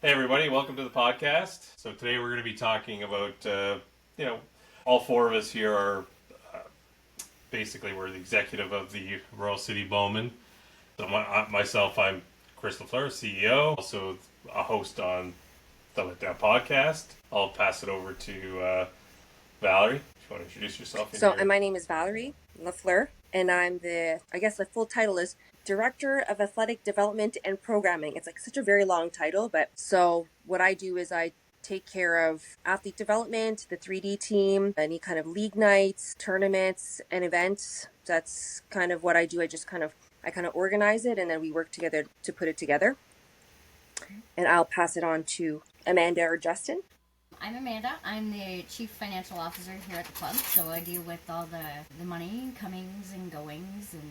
Hey everybody, welcome to the podcast. So today we're going to be talking about, all four of us here are basically we're the executive of the Royal City Bowman. So myself, I'm Chris LaFleur, CEO, also a host on the Let Down podcast. I'll pass it over to Valerie. If you want to introduce yourself in here. My name is Valerie LaFleur, and I'm the full title is Director of Athletic Development and Programming. It's like such a very long title, but so what I do is I take care of athlete development, the 3D team, any kind of league nights, tournaments, and events. That's kind of what I do. I kind of organize it, and then we work together to put it together. And I'll pass it on to Amanda or Justin. I'm Amanda. I'm the Chief Financial Officer here at the club, so I deal with all the money comings and goings and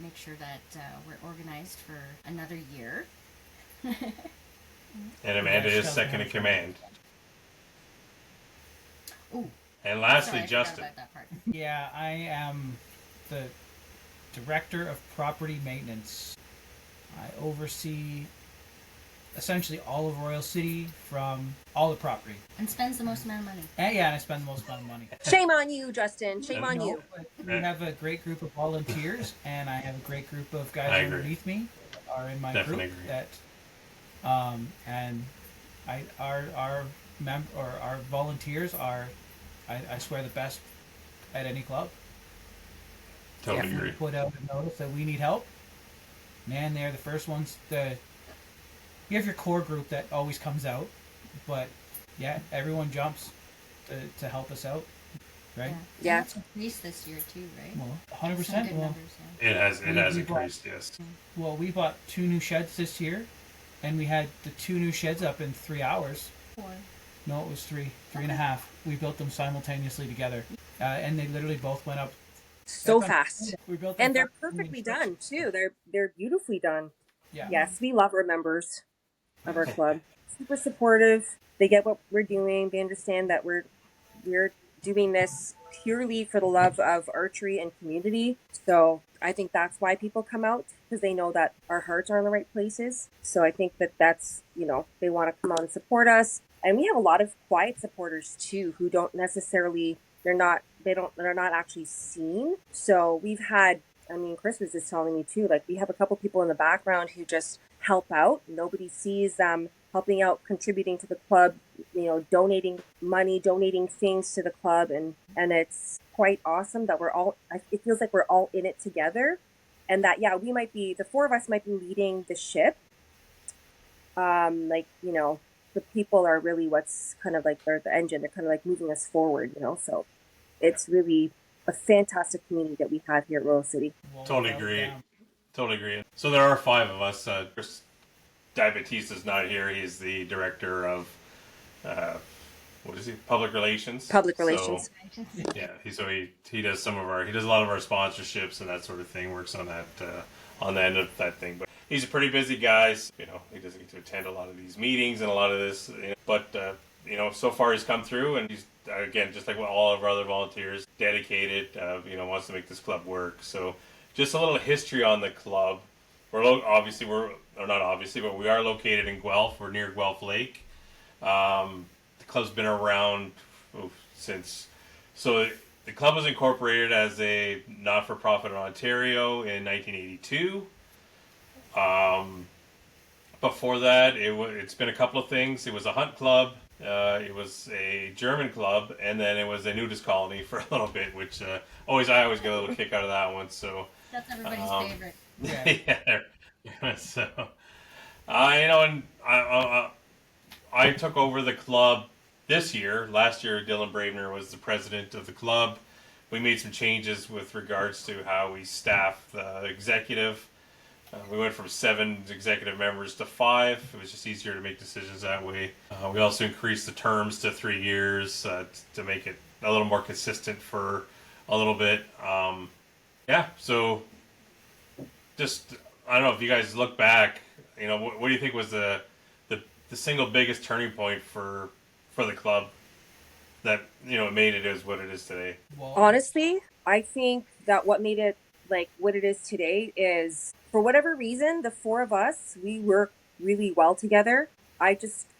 make sure that we're organized for another year. And Amanda is second in command. Ooh. And lastly, Sorry, Justin. Yeah, I am the Director of Property Maintenance. I oversee essentially all of Royal City from all the property. And spends the most amount of money. And I spend the most amount of money. Shame on you, Justin. Shame on you. We have a great group of volunteers, and I have a great group of guys underneath me that are in my Definitely group agree. that, and our volunteers are, I swear, the best at any club. Totally If agree. we put out a notice that we need help, man, they're the first ones. You have your core group that always comes out, but yeah, everyone jumps to help us out, right? Yeah. It's increased this year too, right? Well, Some 100%. good Well, numbers, yeah. It has We increased, yes. well, we bought 2 new sheds this year, and we had the 2 new sheds up in 3 hours. 4. No, it was 3 and a half. We built them simultaneously together, and they literally both went up So fast. We built them And they're fast. perfectly done too. They're beautifully done. Yeah. Yes, we love our members of our club. Super supportive. They get what we're doing. They understand that we're doing this purely for the love of archery and community. So I think that's why people come out, because they know that our hearts are in the right places. So I think that's they want to come out and support us. And we have a lot of quiet supporters too, who don't necessarily they're not actually seen. So we've had, Chris was just telling me too, like we have a couple people in the background who just help out. Nobody sees them helping out, contributing to the club, donating money, donating things to the club. And it's quite awesome that it feels like we're all in it together. And that, yeah, the 4 of us might be leading the ship. The people are really what's kind of like they're the engine. They're kind of like moving us forward, so it's really a fantastic community that we have here at Royal City. Totally agree. So there are 5 of us. Chris Diabatista's not here. He's the director of what is he? Public relations. Public relations. Yeah, he does he does a lot of our sponsorships and that sort of thing. Works on that on the end of that thing. But he's a pretty busy guy. So, he doesn't get to attend a lot of these meetings and a lot of this. But so far he's come through, and he's again, just like all of our other volunteers, dedicated. Wants to make this club work. So just a little history on the club. We are located in Guelph. We're near Guelph Lake. The club's been around since. So the club was incorporated as a not-for-profit in Ontario in 1982. Before that, it's been a couple of things. It was a hunt club. It was a German club, and then it was a nudist colony for a little bit, which I always get a little kick out of that one. So That's everybody's favorite. Yeah. So, and I took over the club this year. Last year, Dylan Bravener was the president of the club. We made some changes with regards to how we staff the executive. We went from 7 executive members to 5. It was just easier to make decisions that way. We also increased the terms to 3 years to make it a little more consistent for a little bit. So just, I don't know if you guys look back, what do you think was the single biggest turning point for the club that made it as what it is today? Well, Honestly, I think that what made it like what it is today is, for whatever reason, the 4 of us, we work really well together.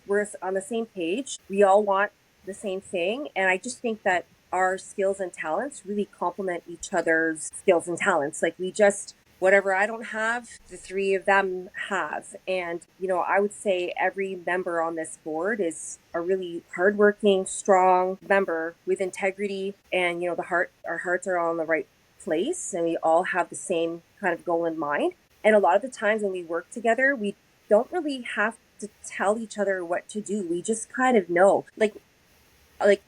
we're on the same page. We all want the same thing. And I just think that our skills and talents really complement each other's skills and talents. Like we just, whatever I don't have, the three of them have. And, I would say every member on this board is a really hardworking, strong member with integrity. And, our hearts are all in the right place and we all have the same kind of goal in mind. And a lot of the times when we work together, we don't really have to tell each other what to do. We just kind of know. Like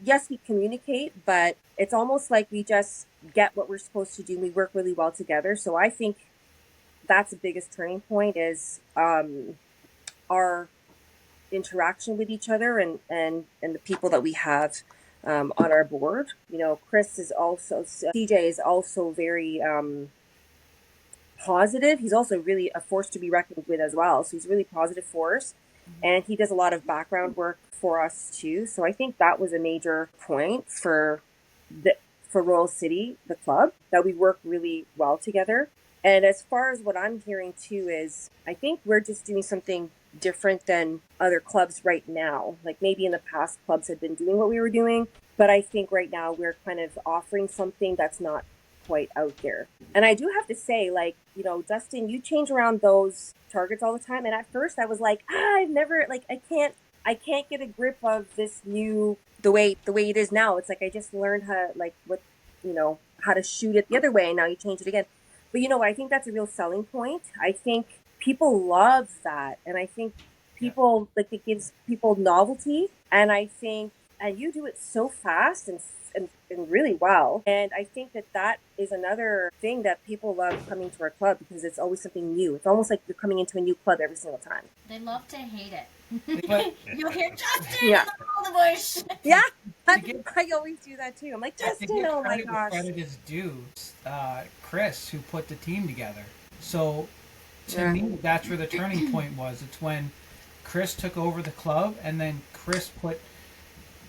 yes, we communicate, but it's almost like we just get what we're supposed to do. We work really well together. So I think that's the biggest turning point is our interaction with each other and the people that we have on our board. Chris is also, DJ is also very positive. He's also really a force to be reckoned with as well. So he's a really positive force. And he does a lot of background work for us too. So I think that was a major point for Royal City, the club, that we work really well together. And as far as what I'm hearing too is, I think we're just doing something different than other clubs right now. Like maybe in the past clubs had been doing what we were doing, but I think right now we're kind of offering something that's not quite out there. And I do have to say, like, Dustin, you change around those targets all the time. And at first I was like, I've never, like, I can't get a grip of this new, the way it is now. It's like, I just learned how to shoot it the other way. And now you change it again. But I think that's a real selling point. I think people love that. And I think people, like, it gives people novelty. And I think, and you do it so fast and really well. And I think that is another thing that people love coming to our club because it's always something new. It's almost like you're coming into a new club every single time. They love to hate it. But You'll hear Justin Yeah. in the bush. Yeah, I always do that too. I'm like, to Justin, give oh my credit gosh. where credit is due, Chris, who put the team together. So to me, that's where the turning point was. It's when Chris took over the club and then Chris put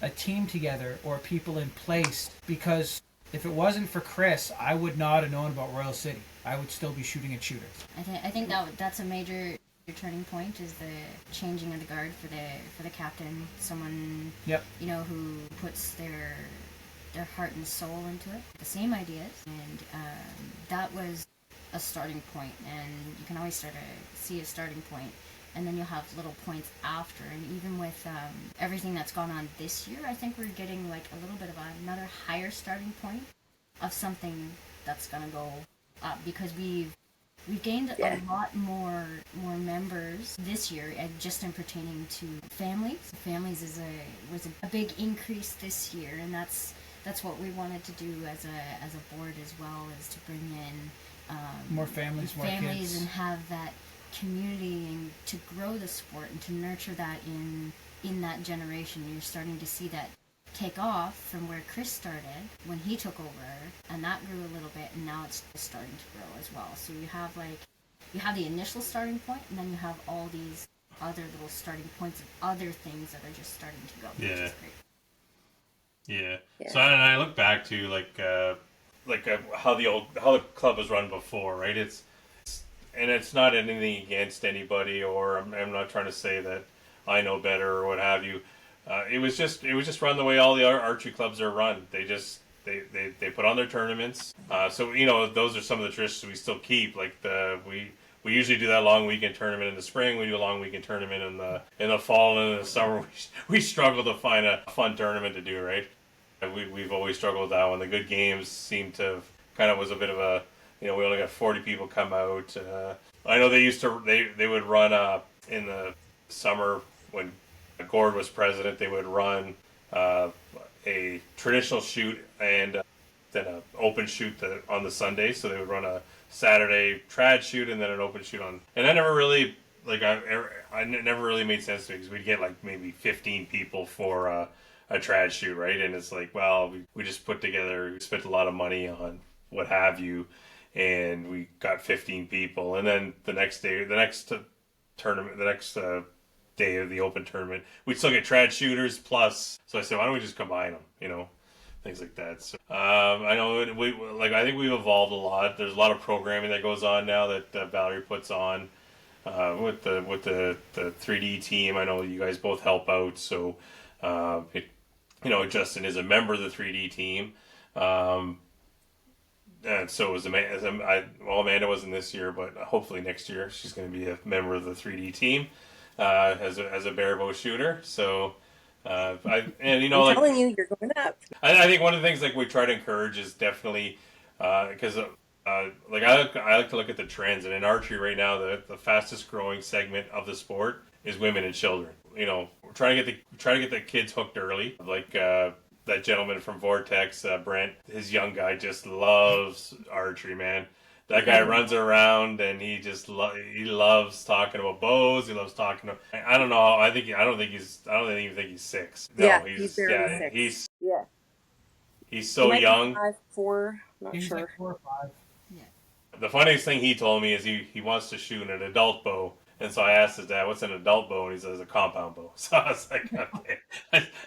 a team together or people in place, because if it wasn't for Chris, I would not have known about Royal City. I would still be shooting at shooters. I think that's a major turning point is the changing of the guard for the captain, someone who puts their heart and soul into it, the same ideas, and that was a starting point, and you can always see a starting point, and then you'll have little points after. And even with everything that's gone on this year, I think we're getting like a little bit of another higher starting point of something that's gonna go up, because we've gained a lot more members this year, just in pertaining to families. Families was a big increase this year, and that's what we wanted to do as a board as well, is to bring in more families, more kids, and have that community and to grow the sport and to nurture that in that generation. You're starting to see that take off from where Chris started when he took over, and that grew a little bit, and now it's starting to grow as well. So you have the initial starting point, and then you have all these other little starting points of other things that are just starting to go, which is great. Yeah. So and I look back to how the club was run before, right? It's not anything against anybody, or I'm not trying to say that I know better or what have you. It was just run the way all the archery clubs are run. They put on their tournaments. So those are some of the traditions we still keep. Like we usually do that long weekend tournament in the spring. We do a long weekend tournament in the fall, and in the summer we struggle to find a fun tournament to do, right? We've always struggled with that one. The good games seem to kind of was a bit of a, we only got 40 people come out. I know they would run in the summer when Gord was president. They would run a traditional shoot and then an open shoot on the Sunday. So they would run a Saturday trad shoot and then an open shoot on. And I never really I never really made sense to me, because we'd get like maybe 15 people for a trad shoot, right? And it's like, well, we just we spent a lot of money on what have you, and we got 15 people. And then the next day of the open tournament, we'd still get trad shooters plus. So I said, why don't we just combine them, things like that. So I know I think we've evolved a lot. There's a lot of programming that goes on now that Valerie puts on. with the 3D team. I know you guys both help out, so Justin is a member of the 3D team. And so was Amanda wasn't this year, but hopefully next year she's going to be a member of the 3D team as a barebow shooter. So, I'm telling you, you're going up. I think one of the things like we try to encourage is definitely because like I like to look at the trends, and in archery right now the fastest growing segment of the sport is women and children. We're trying to get the kids hooked early, like that gentleman from Vortex, Brent. His young guy just loves archery, man. That guy runs around and he just he loves talking about bows. He loves talking. I don't know. I don't even think he's 6. No, Yeah, he's barely 6. He's so young. 5, 4, not He's sure. like 4 or 5. The funniest thing he told me is he wants to shoot an adult bow. And so I asked his dad, "What's an adult bow?" And he says, "A compound bow." So I was like, "Okay."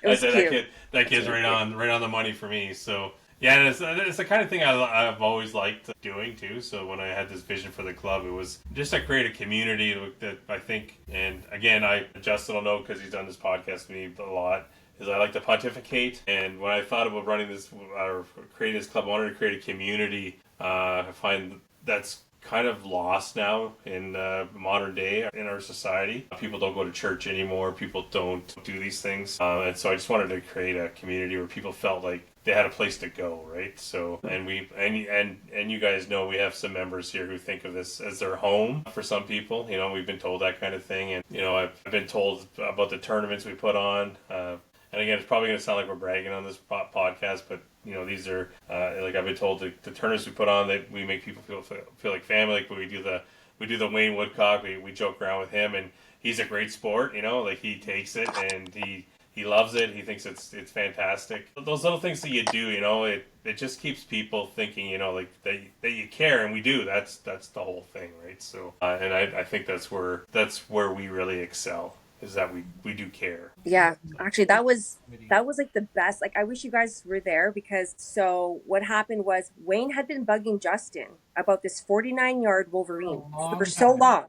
I said, cute. "That kid's right on the money for me." So yeah, and it's the kind of thing I've always liked doing too. So when I had this vision for the club, it was just to create a community that I think, and again, Justin will know because he's done this podcast with me a lot, is I like to pontificate. And when I thought about running this or creating this club, I wanted to create a community. I find that's kind of lost now in modern day in our society. People don't go to church anymore. People don't do these things, and so I just wanted to create a community where people felt like they had a place to go, right? So, and you guys know we have some members here who think of this as their home. For some people, we've been told that kind of thing, and I've been told about the tournaments we put on. And again, it's probably going to sound like we're bragging on this podcast, but these are like I've been told the tournaments we put on that we make people feel like family. Like we do the Wayne Woodcock. We joke around with him, and he's a great sport. Like he takes it and he loves it. He thinks it's fantastic. Those little things that you do, it just keeps people thinking, like that you care, and we do. That's the whole thing, right? So, and I think that's where we really excel. Is that we do care. Yeah, actually, that was like the best. Like, I wish you guys were there because so what happened was Wayne had been bugging Justin about this 49-yard Wolverine for so long,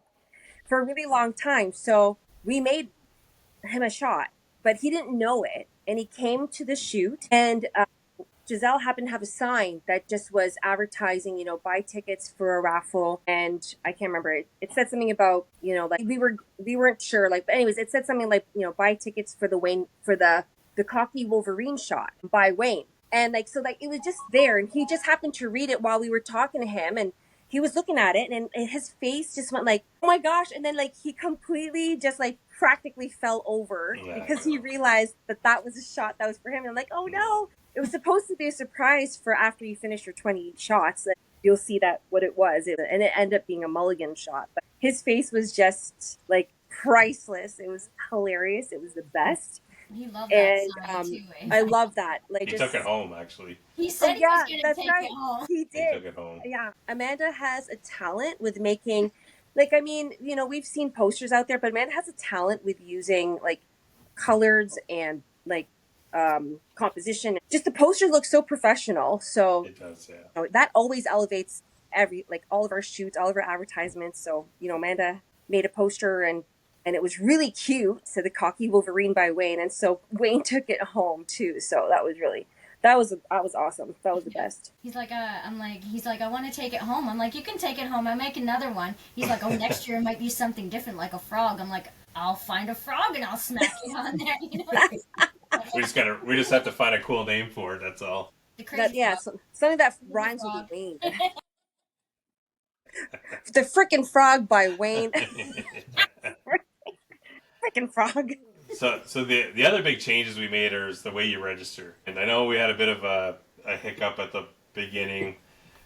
for a really long time. So we made him a shot, but he didn't know it, and he came to the shoot, and Giselle happened to have a sign that just was advertising, buy tickets for a raffle. And I can't remember it. It said something about, like we weren't sure. Like, but anyways, it said something like, buy tickets for the cocky Wolverine shot by Wayne. And like, so like, it was just there. And he just happened to read it while we were talking to him. And he was looking at it and his face just went like, oh my gosh. And then like, he completely just like practically fell over because he realized that was a shot that was for him. And I'm like, oh no. It was supposed to be a surprise for after you finish your 20 shots that you'll see that what it was. And it ended up being a mulligan shot. But his face was just like priceless. It was hilarious. It was the best. He loved that sign too. I love that. Like he took it home actually. He said he was going to take right. it home. He did. He took it home. Yeah. Amanda has a talent with making, like, I mean, we've seen posters out there, but Amanda has a talent with using like colors and like composition. Just the poster looks so professional. So it does, yeah. That always elevates all of our shoots, all of our advertisements. So, Amanda made a poster and it was really cute. So the cocky Wolverine by Wayne. And so Wayne took it home too. So that was awesome. That was the best. He's like, I want to take it home. I'm like, you can take it home. I make another one. He's like, oh, next year it might be something different, like a frog. I'm like, I'll find a frog and I'll smack it on there. We just have to find a cool name for it. That's all. Something that rhymes with Wayne. The frickin' frog by Wayne. Frickin' frog. So the other big changes we made is the way you register. And I know we had a bit of a hiccup at the beginning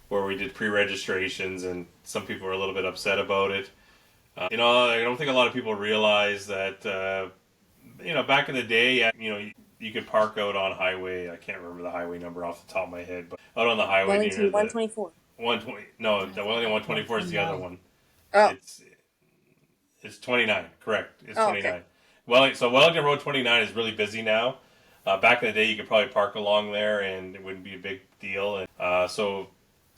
where we did pre-registrations and some people were a little bit upset about it. I don't think a lot of people realize that, back in the day, you could park out on highway. I can't remember the highway number off the top of my head, but out on the highway. 124. 120. No, the Wellington 124 is the other one. Oh. It's 29. Correct. It's 29. Okay. Wellington Road 29 is really busy now. Back in the day, you could probably park along there and it wouldn't be a big deal. And so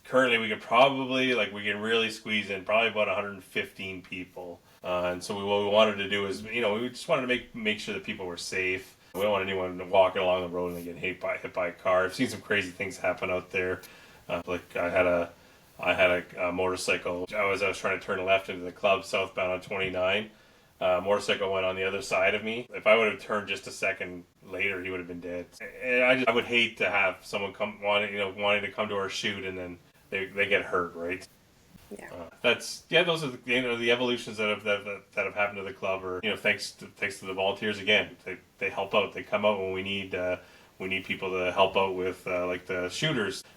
currently we could probably, we can really squeeze in probably about 115 people And so what we wanted to do is, we just wanted to make sure that people were safe. We don't want anyone walking along the road and they get hit by a car. I've seen some crazy things happen out there. Like I had a motorcycle. I was trying to turn left into the club southbound on 29. Motorcycle went on the other side of me. If I would have turned just a second later, he would have been dead. And I would hate to have someone wanting to come to our shoot and then they get hurt, right? Yeah. Those are the evolutions that have happened to the club, or thanks to the volunteers again. They help out. They come out when we need people to help out with like the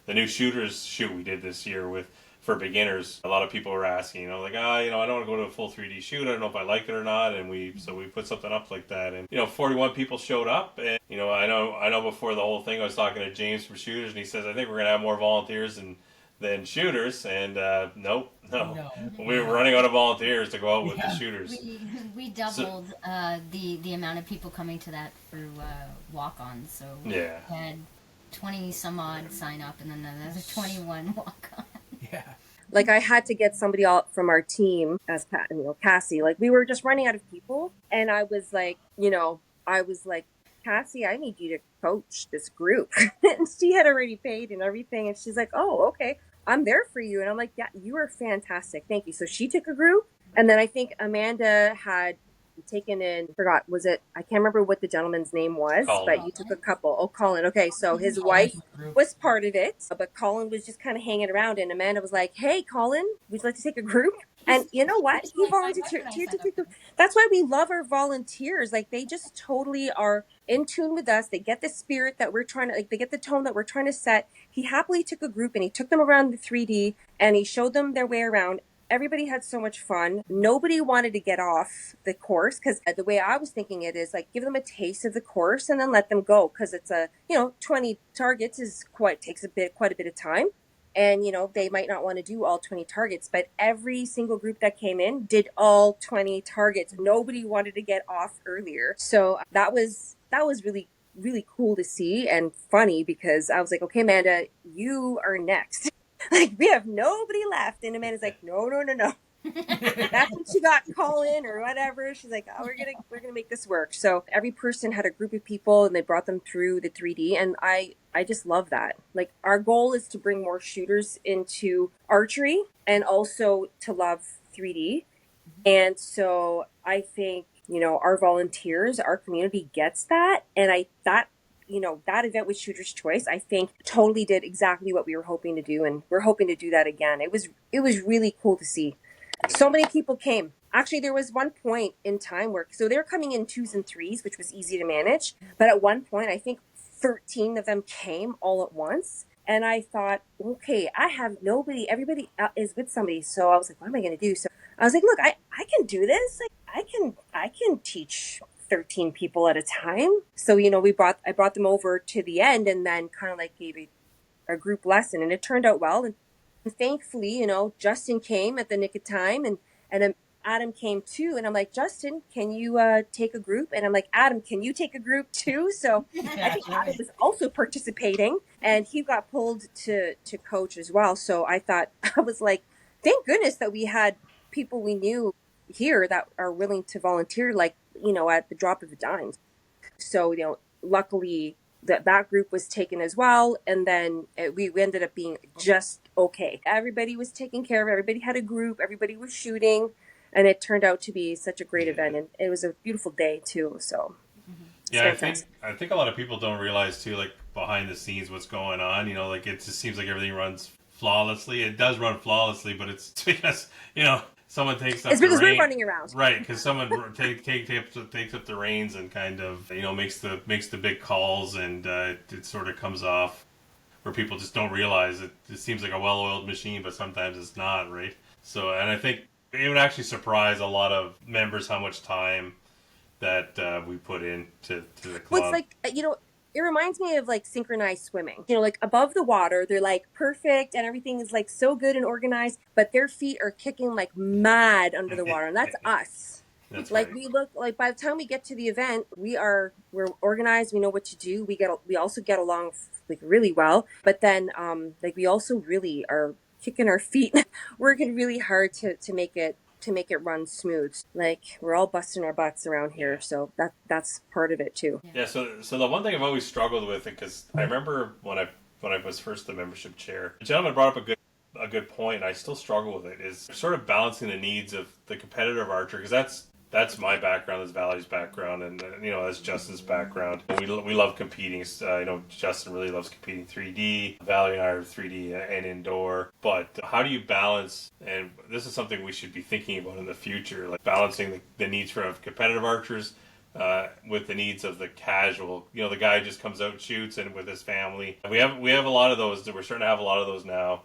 new shooters shoot we did this year for beginners. A lot of people were asking, I don't want to go to a full 3D shoot. I don't know if I like it or not, and we put something up like that, and 41 people showed up, and I know before the whole thing I was talking to James from Shooters, and he says I think we're gonna have more volunteers than shooters, and no. We were running out of volunteers to go out with the shooters. We doubled the amount of people coming to that through walk-ons. So we had 20 some odd sign up, and then another 21 walk-on. Yeah. Like I had to get somebody out from our team as Cassie. Like we were just running out of people, and I was like, Cassie, I need you to coach this group. And she had already paid and everything, and she's like, oh, okay, I'm there for you. And I'm like, yeah, you are fantastic, thank you. So she took a group, and then I think Amanda had taken in, I can't remember what the gentleman's name was, Colin. but you took a couple. Oh, Colin. Okay, so his wife was part of it, but Colin was just kind of hanging around, and Amanda was like, hey, Colin, would you like to take a group? And you know what? He volunteered to take a group. That's why we love our volunteers. Like, they just totally are in tune with us. They get the spirit that we're trying to, they get the tone that we're trying to set. He happily took a group, and he took them around the 3D, and he showed them their way around. Everybody had so much fun. Nobody wanted to get off the course, because the way I was thinking it is like, give them a taste of the course and then let them go, because it's 20 targets is takes quite a bit of time, and they might not want to do all 20 targets, but every single group that came in did all 20 targets. Nobody wanted to get off earlier, so that was really, really cool to see and funny, because I was like, okay, Amanda, you are next. Like, we have nobody left, and Amanda's like, no. That's what she got Colin or whatever. She's like, oh, we're gonna make this work. So every person had a group of people, and they brought them through the 3D, and I just love that. Like, our goal is to bring more shooters into archery and also to love 3D. And so I think our volunteers, our community gets that, and that event with Shooter's Choice, I think, totally did exactly what we were hoping to do, and we're hoping to do that again. It was really cool to see. So many people came. Actually, there was one point in time where, so they were coming in 2s and 3s, which was easy to manage. But at one point, I think 13 of them came all at once. And I thought, okay, I have nobody, everybody is with somebody. So I was like, what am I going to do? So I was like, look, I can do this. Like, I can teach 13 people at a time. So, I brought them over to the end, and then kind of like gave a group lesson, and it turned out well. And thankfully, Justin came at the nick of time, and Adam came too. And I'm like, Justin, can you take a group? And I'm like, Adam, can you take a group too? So I think Adam was also participating, and he got pulled to coach as well. So I was like, thank goodness that we had people we knew here that are willing to volunteer, like, at the drop of a dime. So, luckily that group was taken as well. And then we ended up being just okay. Everybody was taken care of. Everybody had a group. Everybody was shooting. And it turned out to be such a great event. And it was a beautiful day too. So, yeah, I think a lot of people don't realize too, like, behind the scenes, what's going on. Like, it just seems like everything runs flawlessly. It does run flawlessly, but it's because, someone takes up it's because we're running around, right? Because someone takes up the reins and kind of makes the big calls, and it sort of comes off where people just don't realize it. It seems like a well-oiled machine, but sometimes it's not, right? So, and I think it would actually surprise a lot of members how much time that we put into the club. Well, it's like, it reminds me of like synchronized swimming. Like above the water, they're like perfect and everything is like so good and organized, but their feet are kicking like mad under the water, and that's us. That's like right. We look like, by the time we get to the event, we're organized. We know what to do. We also get along like really well, but then like we also really are kicking our feet, working really hard to make it to make it run smooth. Like, we're all busting our butts around here, so that's part of it too. Yeah, so the one thing I've always struggled with, because I remember when I was first the membership chair, the gentleman brought up a good point, and I still struggle with it, is sort of balancing the needs of the competitive archer, because that's my background, that's Valerie's background, and that's Justin's background. We love competing. Justin really loves competing 3D. Valerie and I are 3D and indoor. But how do you balance? And this is something we should be thinking about in the future, like balancing the needs for competitive archers with the needs of the casual. The guy who just comes out and shoots, and with his family. And we have a lot of those. We're starting to have a lot of those now.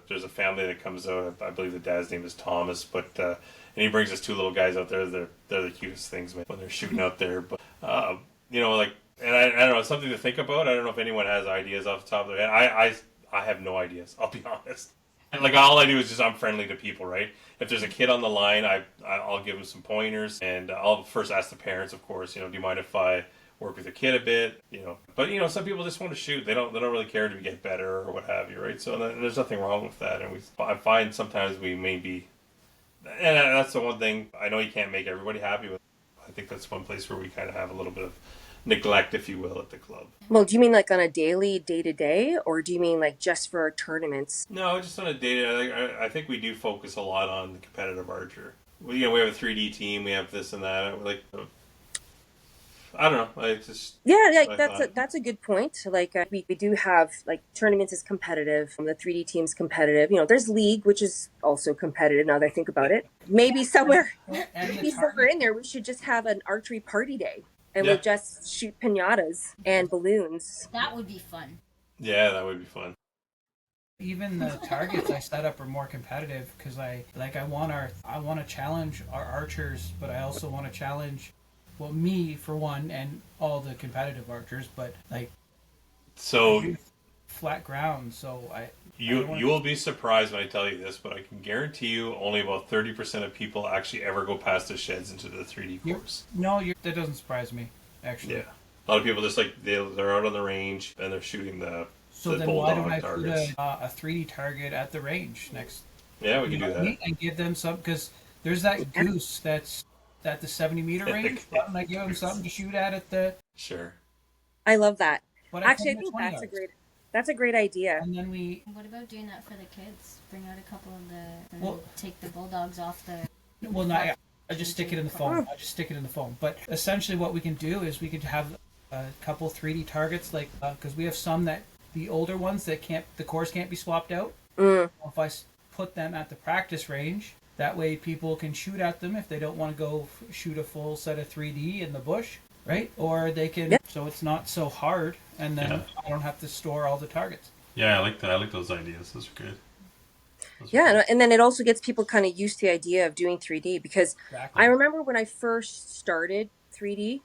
There's a family that comes out. I believe the dad's name is Thomas, but and he brings us two little guys out there. They're the cutest things when they're shooting out there. But and I don't know, it's something to think about. I don't know if anyone has ideas off the top of their head. I have no ideas. I'll be honest. And like all I do is just I'm friendly to people, right? If there's a kid on the line, I'll give them some pointers, and I'll first ask the parents, of course. Do you mind if I work with your kid a bit? But some people just want to shoot. They don't really care to get better or what have you, right? So there's nothing wrong with that. And I find sometimes we may be, and that's the one thing I know you can't make everybody happy with. I think that's one place where we kind of have a little bit of neglect, if you will, at the club. Well, do you mean like on a daily, day-to-day, or do you mean like just for tournaments? No, just on a day. I think we do focus a lot on the competitive archer. We have a 3D team. We have this and that. I don't know. That's a good point. Like we do have like tournaments is competitive. The 3D team's competitive. There's league, which is also competitive. Now that I think about it, maybe somewhere in there, we should just have an archery party day, and we'll just shoot piñatas and balloons. That would be fun. Yeah, that would be fun. Even the targets I set up are more competitive because I want to challenge our archers, but I also want to challenge. Well, me for one, and all the competitive archers, but flat ground. So you will be surprised when I tell you this, but I can guarantee you only about 30% of people actually ever go past the sheds into the 3D course. That doesn't surprise me, actually. Yeah, a lot of people just they're out on the range and they're shooting the. So then why don't I put a 3D target at the range next? Yeah, we can do that and give them some, because there's that goose that's at the 70-meter range. Why don't I give them something to shoot at the? Sure. I love that. But actually, I think that's a great idea. And then What about doing that for the kids? Bring out a couple of take the bulldogs off the. Well, no, I just stick it in the foam. But essentially, what we can do is we could have a couple 3D targets, because we have some that the older ones that the cores can't be swapped out. If I put them at the practice range. That way people can shoot at them if they don't want to go shoot a full set of 3D in the bush, right? Or they can, so it's not so hard, and then I don't have to store all the targets. Yeah, I like that. I like those ideas. Those are good. And then it also gets people kind of used to the idea of doing 3D, because I remember when I first started 3D,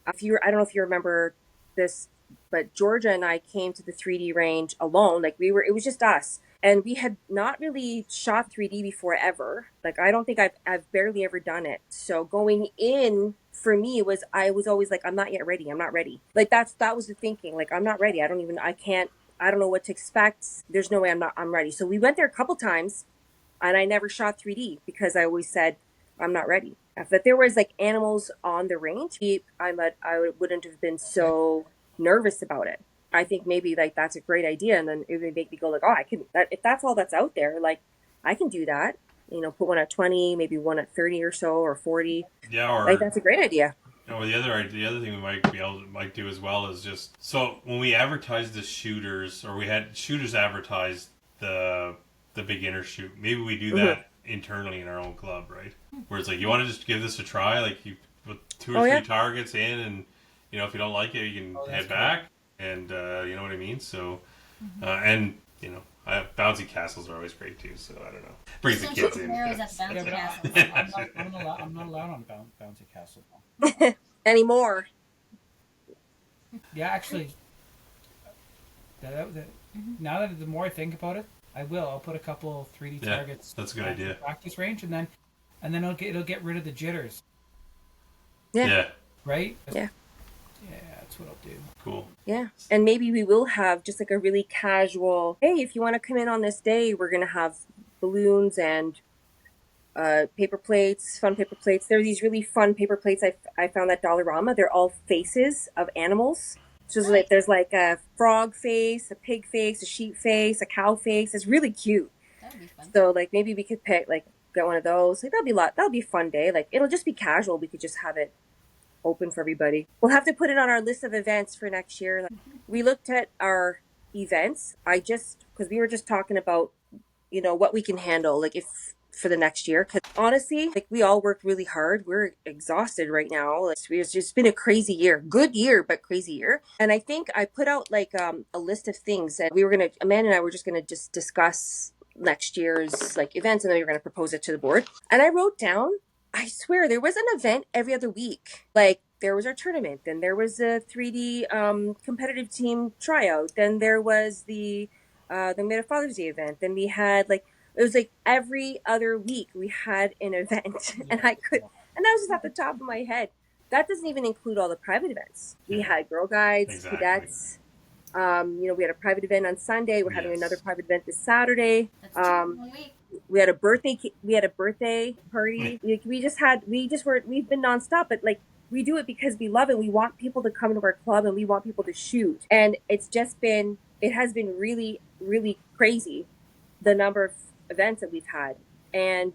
I don't know if you remember this, but Georgia and I came to the 3D range alone. It was just us. And we had not really shot 3D before ever. I don't think I've barely ever done it. So going in for me I was always like, I'm not yet ready. I'm not ready. That was the thinking. I'm not ready. I don't know what to expect. There's no way I'm ready. So we went there a couple times, and I never shot 3D because I always said, I'm not ready. If there was animals on the range, I wouldn't have been so nervous about it. I think maybe that's a great idea, and then it would make me go I can. If that's all that's out there, I can do that. Put one at 20, maybe one at 30 or so, or 40. Yeah, or that's a great idea. Or the other thing we might do as well is just when we advertise the shooters, or we had shooters advertise the beginner shoot. Maybe we do that internally in our own club, right? Where it's you want to just give this a try, you put 2 or 3 targets in, and if you don't like it, you can head back. And you know what I mean? So, and bouncy castles are always great too. So I don't know. Brings the kids in. I'm not allowed on bouncy castle anymore. Yeah, actually, now that the more I think about it, I'll put a couple 3D targets. That's a good idea. Practice range, and then it'll get rid of the jitters. Yeah. Right. Yeah. Yeah, that's what I'll do. Cool. Yeah. And maybe we will have just a really casual, hey, if you want to come in on this day, we're going to have balloons and paper plates, fun paper plates. There are these really fun paper plates I found at Dollarama. They're all faces of animals. So Nice. there's like a frog face, a pig face, a sheep face, a cow face. It's really cute. That would be fun. So like maybe we could get one of those. Like that'll be a fun day. Like it'll just be casual. We could just have it open for everybody. We'll have to put it on our list of events for next year. We looked at our events. Because we were just talking about, what we can handle, like if for the next year. Because honestly, like we all worked really hard. We're exhausted right now. It's just been a crazy year. Good year, but crazy year. And I think I put out like a list of things that Amanda and I were just gonna just discuss next year's like events, and then we were gonna propose it to the board. And I wrote down, I swear there was an event every other week. Like there was our tournament, then there was a 3D competitive team tryout, then there was then we had a Father's Day event, then we had like it was like every other week we had an event, and that was just at the top of my head. That doesn't even include all the private events. We had Girl Guides, Exactly. cadets. We had a private event on Sunday. We're having Yes. another private event this Saturday. That's 2 in 1 week. We had a birthday party. We've been nonstop, but like we do it because we love it. We want people to come to our club and we want people to shoot. And it has been really, really crazy, the number of events that we've had. And,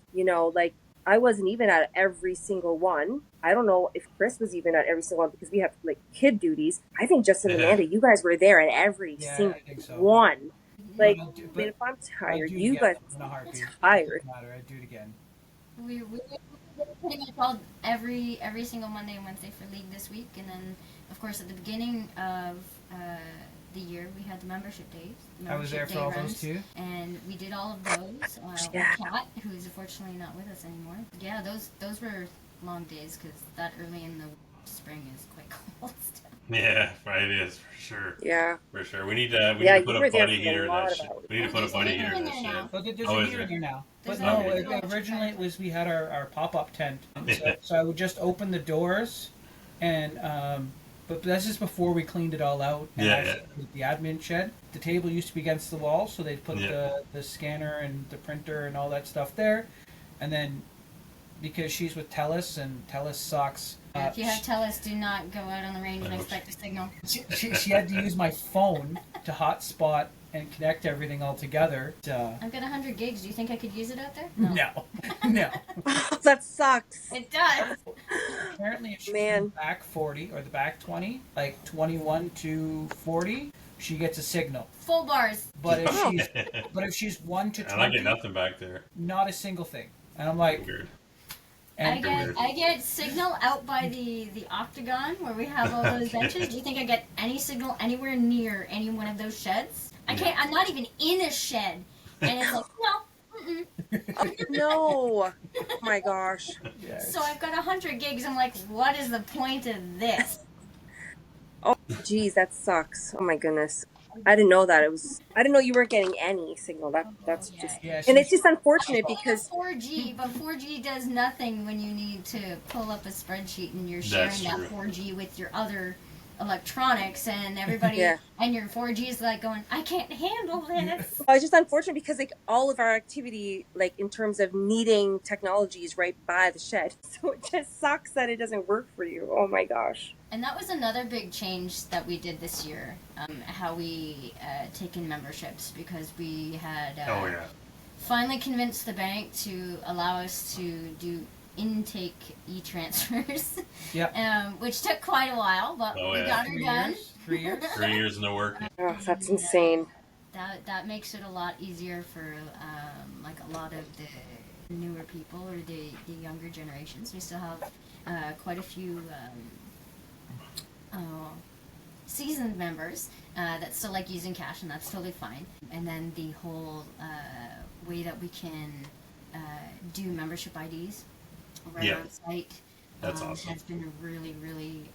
like I wasn't even at every single one. I don't know if Chris was even at every single one because we have like kid duties. I think Justin and Amanda, you guys were there at every single I think so. one. Like, But if I'm I'll tired, do it you again guys in a heartbeat. tired. Doesn't matter. I'd do it again. We pretty much all every single Monday and Wednesday for league this week, and then of course at the beginning of the year we had the membership days. I was there for all those too. And we did all of those. Yeah. Kat, who is unfortunately not with us anymore. Yeah, those were long days because that early in the spring is quite cold still. Yeah, right. It is for sure. Yeah. For sure. We need to Yeah, put you a were there buddy for a heater in lot that of shit. hours. We need to put a There's buddy a heater heater in in that there shit. now. But there's Oh, a is heater there? there now. There's But a no, heater there. originally it was we had our pop-up tent. So I would just open the doors, and but that's just before we cleaned it all out. And Yeah, actually did the admin shed. The table used to be against the wall, so they'd put Yeah. the scanner and the printer and all that stuff there. And then because she's with TELUS and TELUS sucks. If you have TELUS, do not go out on the range and expect a signal. She had to use my phone to hotspot and connect everything all together. I've got 100 gigs. Do you think I could use it out there? No. That sucks. It does. Apparently, if she's in Man. the back 40 or the back 20, like 21 to 40, she gets a signal. Full bars. But if she's 1 to 20, And I get nothing back there. not a single thing. And I'm like, Weird. and I get signal out by the octagon where we have all those benches. Do you think I get any signal anywhere near any one of those sheds? I can't. I'm not even in a shed, and it's like no. Mm-mm. No. Oh my gosh. yeah, So I've got 100 gigs. I'm like, what is the point of this? Oh, geez, that sucks. Oh my goodness. I didn't know that. I didn't know you weren't getting any signal. That's Yeah. just, yeah, and it's she's- just unfortunate I have because 4G, but 4G does nothing when you need to pull up a spreadsheet and you're sharing That's that true. 4G with your other electronics, and everybody Yeah. and your 4G is like going, I can't handle this. it's just unfortunate because like all of our activity, like in terms of needing technology, is right by the shed. So it just sucks that it doesn't work for you. Oh my gosh. And that was another big change that we did this year, how we take in memberships, because we had Oh yeah. finally convinced the bank to allow us to do intake e-transfers, which took quite a while, but Oh, we yeah. got her done. 3 years. 3 years no work. Oh, that's insane. That makes it a lot easier for like a lot of the newer people or the younger generations. We still have quite a few seasoned members that still like using cash, and that's totally fine. And then the whole way that we can do membership IDs right Yeah. on site That's awesome. has been really, really,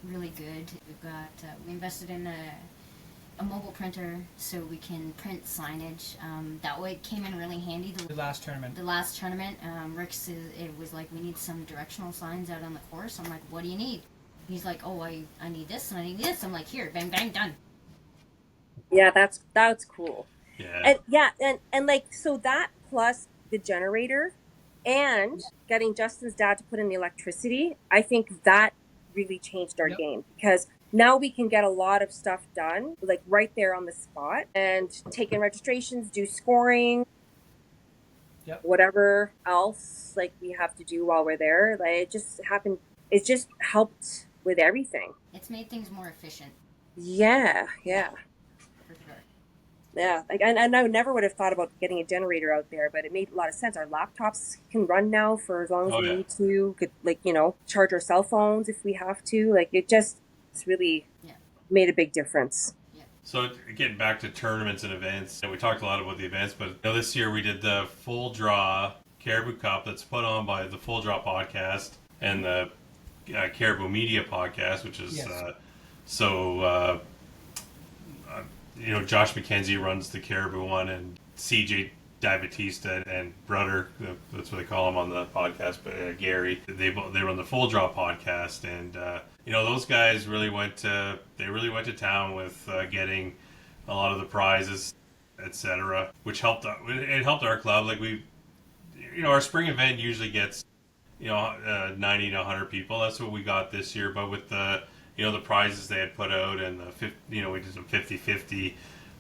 really good. We've got we invested in a mobile printer so we can print signage. That way it came in really handy. The last tournament. The last tournament, Rick said it was like, we need some directional signs out on the course. I'm like, what do you need? He's like, oh, I need this and I need this. I'm like, here, bang, bang, done. Yeah, that's cool. Yeah. And like so that plus the generator And getting Justin's dad to put in the electricity, I think that really changed our Yep. game, because now we can get a lot of stuff done like right there on the spot and take in registrations, do scoring, Yep. whatever else like we have to do while we're there. Like it just happened. It just helped with everything. It's made things more efficient, Yeah. for sure. Yeah, like, and I never would have thought about getting a generator out there, but it made a lot of sense. Our laptops can run now for as long as Oh, we yeah. need to. Could, like, charge our cell phones if we have to. Like it's really Yeah. made a big difference. So getting back to tournaments and events, we talked a lot about the events, but this year we did the Full Draw Caribou Cup that's put on by the Full Draw podcast and the Caribou Media podcast, which is Yes. Josh McKenzie runs the Caribou one, and CJ Dibatista and brother, that's what they call him on the podcast, but Gary, they run the Full Draw podcast, and those guys really went to town with getting a lot of the prizes, etc., which helped. It helped our club. Like our spring event usually gets 90 to 100 people. That's what we got this year. But with the prizes they had put out and we did some 50-50.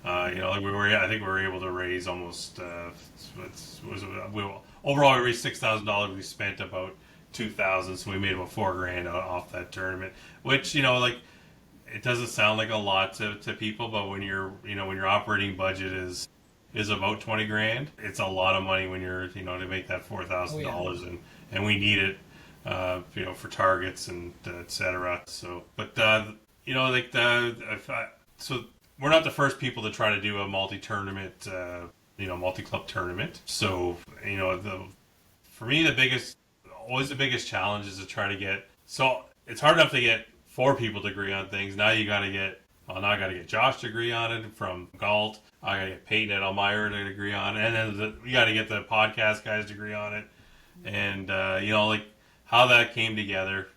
I think we were able to raise almost. Overall we raised $6,000. We spent about 2,000, so we made about $4,000 off that tournament. Which it doesn't sound like a lot to people, but when your operating budget is about $20,000, it's a lot of money when you're to make that $4,000, and we need it for targets and etc. So, but so we're not the first people to try to do a multi-tournament, multi-club tournament. So, for me, always the biggest challenge is to try to get. So it's hard enough to get 4 people to agree on things. Now you got to get. Well, now I got to get Josh to agree on it from Galt. I got to get Peyton at Elmira to agree on it, and then we got to get the podcast guys to agree on it. And how that came together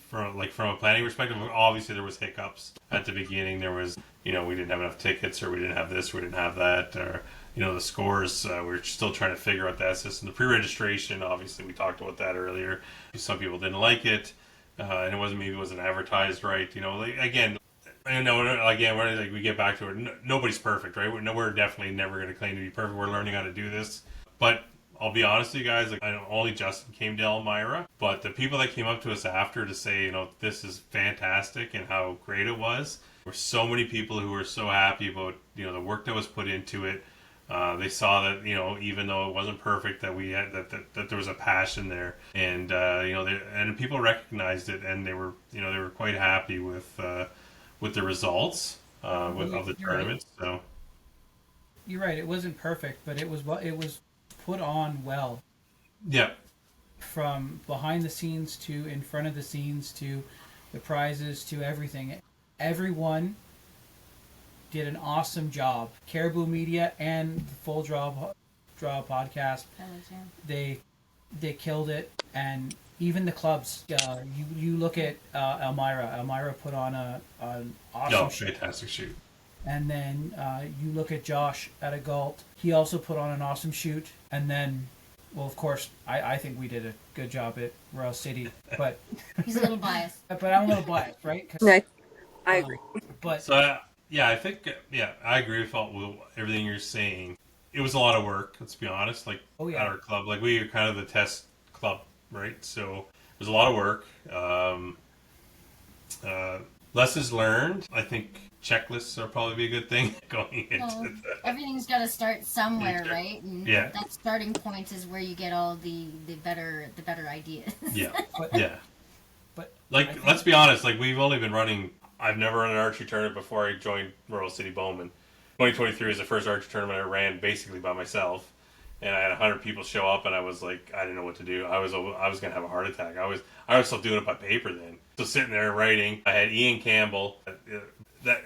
from a planning perspective. Obviously, there was hiccups at the beginning. There was we didn't have enough tickets, or we didn't have this, we didn't have that, or the scores. We were still trying to figure out that system. The pre-registration, obviously, we talked about that earlier. Some people didn't like it, and it wasn't advertised right. Again. We get back to it. Nobody's perfect, right? We're definitely never going to claim to be perfect. We're learning how to do this. But I'll be honest with you guys, I know only Justin came to Elmira, but the people that came up to us after to say, this is fantastic and how great it was, were so many people who were so happy about, the work that was put into it. They saw that, even though it wasn't perfect, that we had that there was a passion there, and and people recognized it, and they were quite happy with the results of the tournament. Right. So You're right. It wasn't perfect, but it was put on well. Yeah. From behind the scenes to in front of the scenes to the prizes to everything. Everyone did an awesome job. Caribou Media and the Full Draw podcast. They killed it, and even the clubs. You look at Elmira. Elmira put on an awesome fantastic shoot. And then you look at Josh at a Galt. He also put on an awesome shoot. And then, well, of course, I think we did a good job at Royal City. But he's a little biased. But I'm a little biased, right? I agree. But so I think I agree with everything you're saying. It was a lot of work. Let's be honest. At our club, we are kind of the test club, right? So it was a lot of work. Lessons learned. I think checklists are probably be a good thing going into everything's got to start somewhere, right? And yeah. That starting point is where you get all the better ideas. Yeah. But let's be honest. We've only been running. I've never run an archery tournament before I joined Royal City Bowman. 2023 was the first archery tournament I ran basically by myself, and I had 100 people show up, and I was I didn't know what to do. I was gonna have a heart attack. I was still doing it by paper then. So sitting there writing. I had Ian Campbell.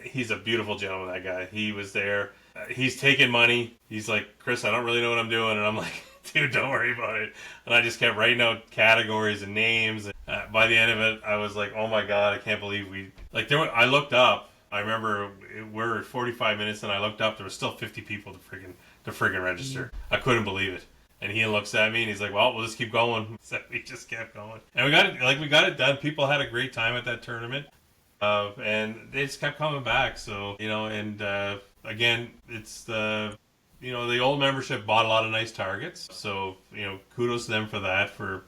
He's a beautiful gentleman. That guy. He was there. He's taking money. He's like, Chris, I don't really know what I'm doing, and I'm like, dude, don't worry about it. And I just kept writing out categories and names. And by the end of it, I was like, oh my god, I can't believe I looked up. I remember we're at 45 minutes, and I looked up. There was still 50 people to friggin' register. I couldn't believe it. And he looks at me and he's like, well, we'll just keep going. So we just kept going. And we got it done. People had a great time at that tournament. And they just kept coming back. So, and again, it's the old membership bought a lot of nice targets. So, kudos to them for that, for,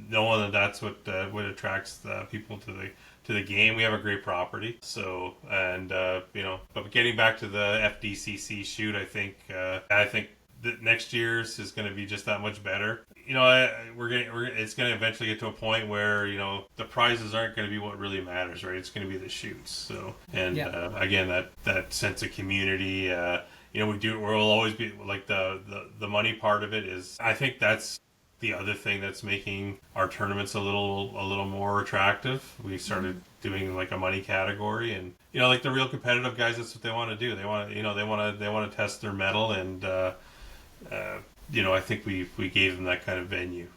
knowing that that's what attracts people to the game. We have a great property. So, and, but getting back to the FDCC shoot, I think that next year's is going to be just that much better. It's going to eventually get to a point where, the prizes aren't going to be what really matters, right? It's going to be the shoots. So, and again, that sense of community, we'll always be like the money part of it is, I think that's the other thing that's making our tournaments a little more attractive. We started doing like a money category, and like the real competitive guys, that's what they want to do. They want to test their mettle, and I think we gave them that kind of venue.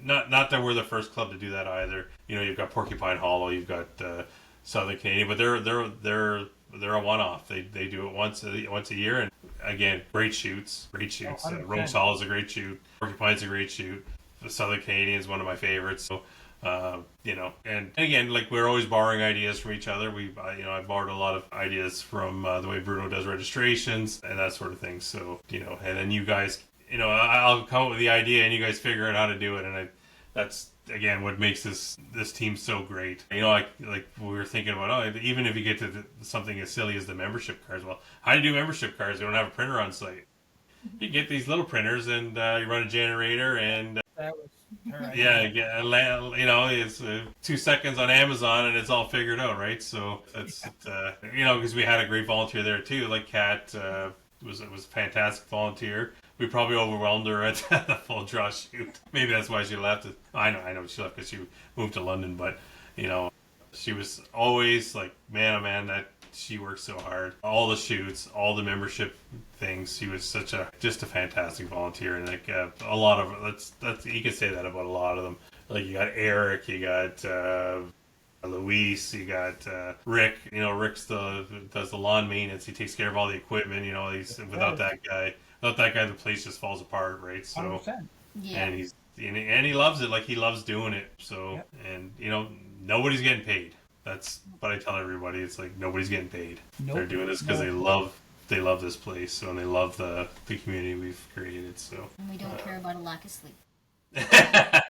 Not that we're the first club to do that either. You've got Porcupine Hollow, you've got Southern Canadian, but they're a one-off. They do it once a year, and again, great shoots. Rose Hall is a great shoot. Porcupine's a great shoot. The Southern Canadian is one of my favorites. So, and again, like, we're always borrowing ideas from each other. I borrowed a lot of ideas from the way Bruno does registrations and that sort of thing. So, and then you guys, I'll come up with the idea and you guys figure out how to do it, and that's again what makes this team so great. Like we were thinking about, even if you get to something as silly as the membership cards. Well, how do you do membership cards? We don't have a printer on site. You get these little printers, and you run a generator, and That was her idea. it's 2 seconds on Amazon, and it's all figured out, right? So that's because we had a great volunteer there too. Like Kat was a fantastic volunteer. We probably overwhelmed her at the full draw shoot. Maybe that's why she left. I know she left because she moved to London, but she was always like, man, oh man, that she worked so hard. All the shoots, all the membership things. She was just a fantastic volunteer, and like a lot of that's you can say that about a lot of them. Like, you got Eric, you got Luis, you got Rick. Rick's does the lawn maintenance. He takes care of all the equipment. He's without that guy, the place just falls apart, right? So, 100%. Yeah. and he loves it. Like, he loves doing it. So, and nobody's getting paid. That's what I tell everybody. It's like, nobody's getting paid. Nope. They're doing this because they love this place. So, and they love the community we've created. So, And we don't care about a lack of sleep. That's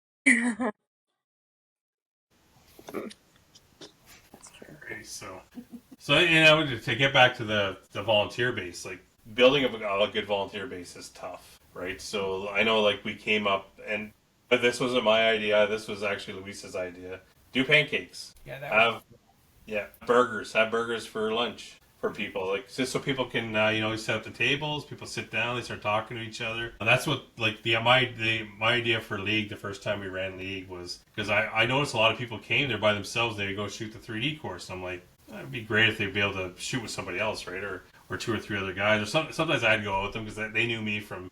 true. Okay, so to get back to the volunteer base, like, building a good volunteer base is tough, right? So I know, like, we came up, but this wasn't my idea. This was actually Luis's idea. Do pancakes. Yeah, Burgers. Have burgers for lunch for people, like, just so people can set up the tables. People sit down. They start talking to each other. And that's what, like, my idea for League the first time we ran League was because I noticed a lot of people came there by themselves. They would go shoot the 3D course. I'm like, it'd be great if they'd be able to shoot with somebody else, right? Or 2 or 3 other guys. Or sometimes I'd go out with them because they knew me from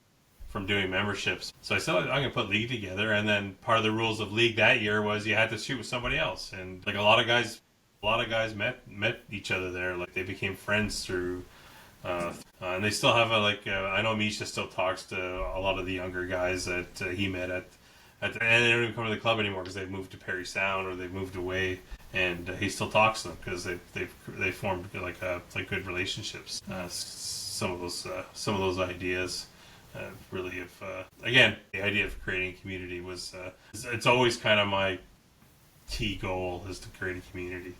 doing memberships. So I said, I'm going to put League together. And then part of the rules of League that year was you had to shoot with somebody else. And like, a lot of guys met each other there. Like, they became friends through, and they still have I know Misha still talks to a lot of the younger guys that he met at and they don't even come to the club anymore because they've moved to Parry Sound or they've moved away. And he still talks to them because they formed like good relationships. Some of those ideas really have again, the idea of creating a community was it's always kind of my key goal, is to create a community.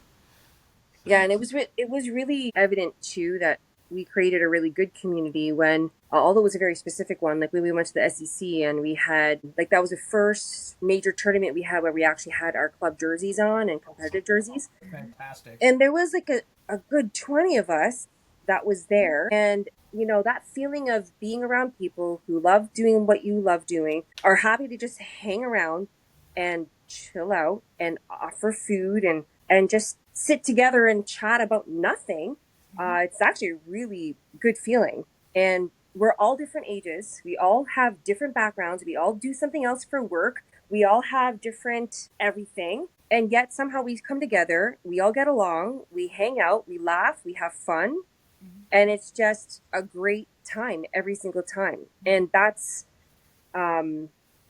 Yeah, and it was really evident too that we created a really good community when, although it was a very specific one, like when we went to the SEC and we had, like, that was the first major tournament we had where we actually had our club jerseys on and competitive jerseys. Fantastic. And there was like a good 20 of us that was there. And, that feeling of being around people who love doing what you love doing, are happy to just hang around and chill out and offer food and just sit together and chat about nothing. It's actually a really good feeling. And we're all different ages. We all have different backgrounds. We all do something else for work. We all have different everything. And yet somehow we come together. We all get along. We hang out. We laugh. We have fun. And it's just a great time every single time. And that's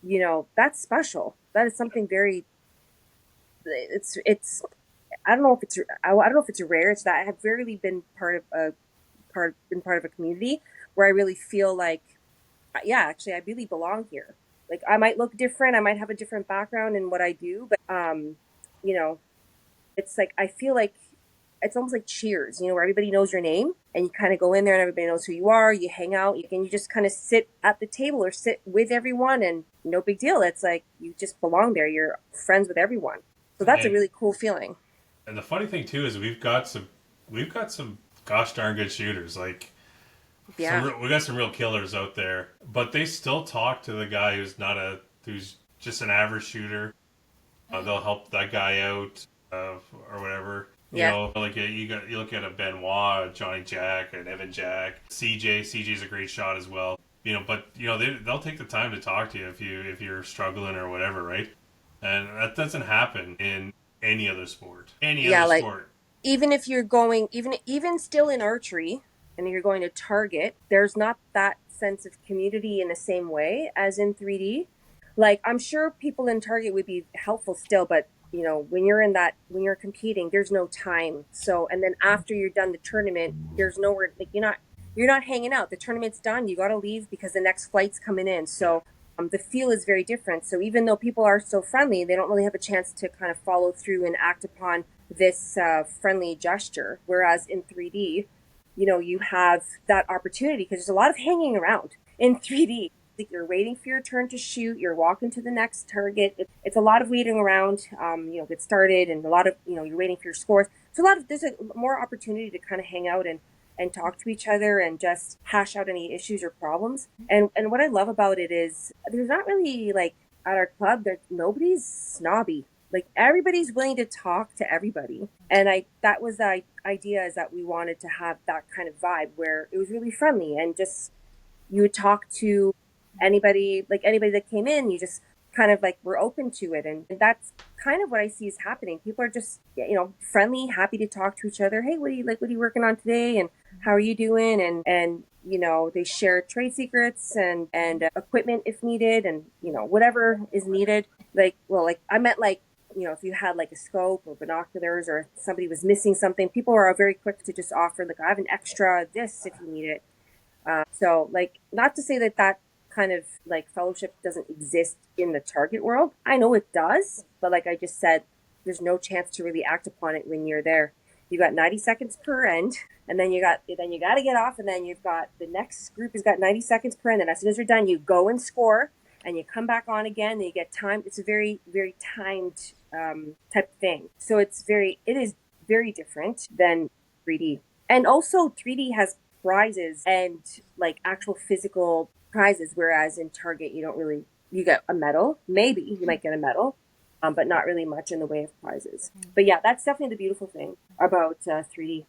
you know, that's special. That is something very, it's, I don't know if it's, I don't know if it's rare. It's that I have rarely been been part of a community where I really feel like, yeah, actually, I really belong here. Like, I might look different, I might have a different background in what I do, but, you know, it's like, I feel like it's almost like Cheers, you know, where everybody knows your name and you kind of go in there and everybody knows who you are. You hang out, and you just kind of sit at the table or sit with everyone, and no big deal. It's like you just belong there. You're friends with everyone. So that's a And really cool feeling. the funny thing too is we've got some gosh darn good shooters. Like Yeah. we got some real killers out there, but they still talk to the guy who's just an average shooter. They'll help that guy out or whatever. You Yeah. know, like you look at a Benoit, a Johnny Jack, an Evan Jack, CJ. CJ's a great shot as well. You know, but you know they'll take the time to talk to you if you're struggling or whatever, right? And that doesn't happen in any other sport. Any Yeah. other Like, sport. even if you're going, even still in archery and you're going to target, there's not that sense of community in the same way as in 3D. Like, I'm sure people in target would be helpful still, but you know, when you're in that, when you're competing, there's no time. So, and then after you're done the tournament, there's nowhere, like, you're not hanging out. The tournament's done, you got to leave because the next flight's coming in. Yeah. So the feel is very different. So even though people are so friendly, they don't really have a chance to kind of follow through and act upon this friendly gesture. Whereas in 3D, you know, you have that opportunity because there's a lot of hanging around in 3D. Like, you're waiting for your turn to shoot, you're walking to the next target. It's a lot of waiting around, you know, get started, and a lot of, you know, you're waiting for your scores. So there's a more opportunity to kind of hang out and talk to each other and just hash out any issues or problems. And what I love about it is there's not really, like, at our club, there nobody's snobby. Like, everybody's willing to talk to everybody. And that was the idea, is that we wanted to have that kind of vibe where it was really friendly, and just you would talk to anybody, like anybody that came in, you just kind of like were open to it. And that's kind of what I see is happening. People are just, you know, friendly, happy to talk to each other. Hey, what are you working on today? And how are you doing? And, you know, they share trade secrets and equipment if needed, and, you know, whatever is needed. Like, well, like, I meant, like, you know, if you had like a scope or binoculars, or somebody was missing something, people are very quick to just offer, like, I have an extra this if you need it. So, like, not to say that that kind of like fellowship doesn't exist in the target world. I know it does, but like I just said, there's no chance to really act upon it when you're there. You got 90 seconds per end, and then you got to get off, and then you've got the next group has got 90 seconds per end, and as soon as you're done, you go and score, and you come back on again, and you get time. It's a very, very timed type of thing. So it is very different than 3D. And also 3D has prizes and like actual physical prizes, whereas in target you don't really, you get a medal, maybe you might get a medal, but not really much in the way of prizes. But yeah, that's definitely the beautiful thing about 3D.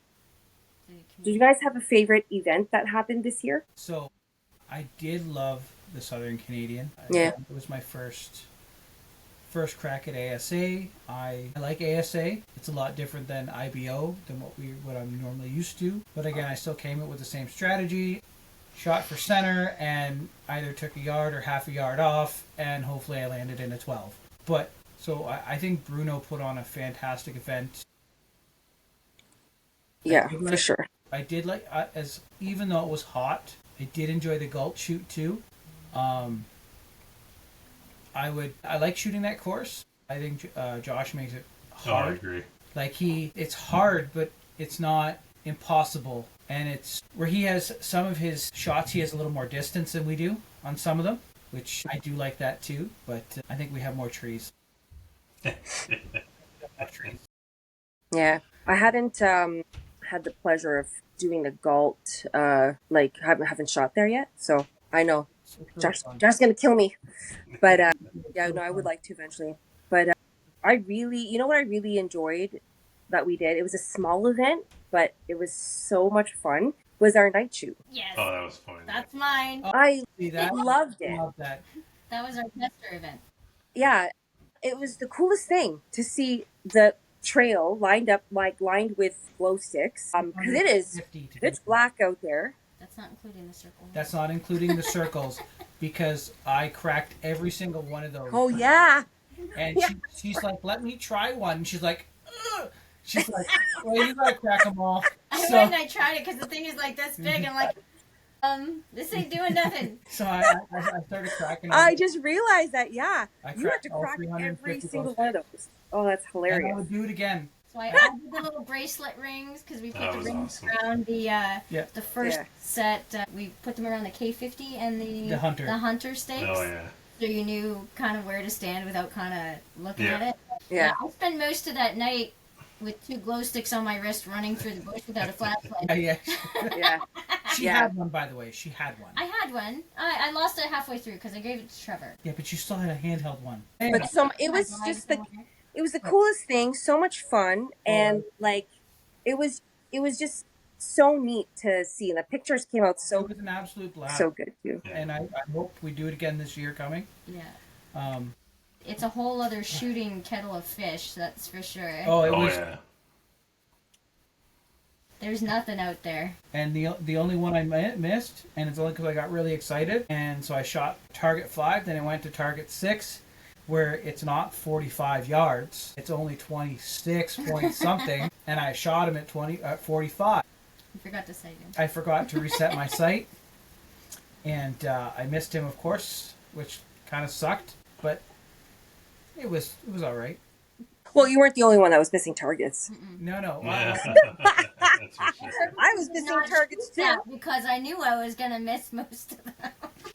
Did you guys have a favorite event that happened this year? So, I did love the Southern Canadian. Yeah. It was my first crack at ASA. I like ASA. It's a lot different than IBO, than what I'm normally used to. But again, I still came in with the same strategy. Shot for center and either took a yard or half a yard off, and hopefully I landed in a 12. But so I think Bruno put on a fantastic event. Yeah, for sure. I did like, as even though it was hot, I did enjoy the gulp shoot too. I like shooting that course. I think Josh makes it hard. Oh, I agree. Like, it's hard, but it's not impossible. And it's where he has some of his shots, he has a little more distance than we do on some of them, which I do like that too. But I think we have more trees. Yeah, I hadn't had the pleasure of doing the Galt, like haven't shot there yet, so I know Josh's gonna kill me. But yeah, no, I would like to eventually. But I really, you know what I really enjoyed that we did? It was a small event, but it was so much fun. Was our night shoot. Yes. Oh, that was fun. That's mine. I See that? loved it. Love that. That was our tester event. Yeah, it was the coolest thing to see the trail lined with glow sticks. Because it's black out there. That's not including the circle. That's not including the circles, because I cracked every single one of those. Oh yeah. And Yeah. she's like, let me try one. And she's like, ugh. She's like, well, you gotta crack them all. I So, went and I tried it because the thing is like this big. I'm like, this ain't doing nothing. so I started cracking them. I just realized that. Yeah, I you had to all crack 350 every single those. one of those. Oh, that's And I hilarious. would do it again. So I added the little bracelet rings because we put That the was rings awesome. around the first Yeah. set. We put them around the K50 and The hunter. the hunter stakes. Oh yeah. So you knew kind of where to stand without kind of looking Yeah. at it. Yeah. I spent most of that night with 2 glow sticks on my wrist running through the bush without a flashlight. Yeah. Yeah. She Yeah. had one, by the way. She had one. I had one. I lost it halfway through because I gave it to Trevor. Yeah, but you still had a handheld one. But so it was just it was the coolest thing. So much fun, and like it was just so neat to see. The pictures came out It so was an absolute blast. so good too. And I hope we do it again this year coming. Yeah. It's a whole other shooting kettle of fish, that's for sure. Oh, it Oh was. yeah. There's nothing out there. And the only one I missed, and it's only because I got really excited, and so I shot target 5, then I went to target 6, where it's not 45 yards, it's only 26 point something, and I shot him at 45. You forgot to say it. I forgot to reset my sight, and I missed him, of course, which kind of sucked, but it was all right. Well, you weren't the only one that was missing targets. No. Yeah. That's for sure. I was missing Not targets too. that, because I knew I was gonna miss most of them.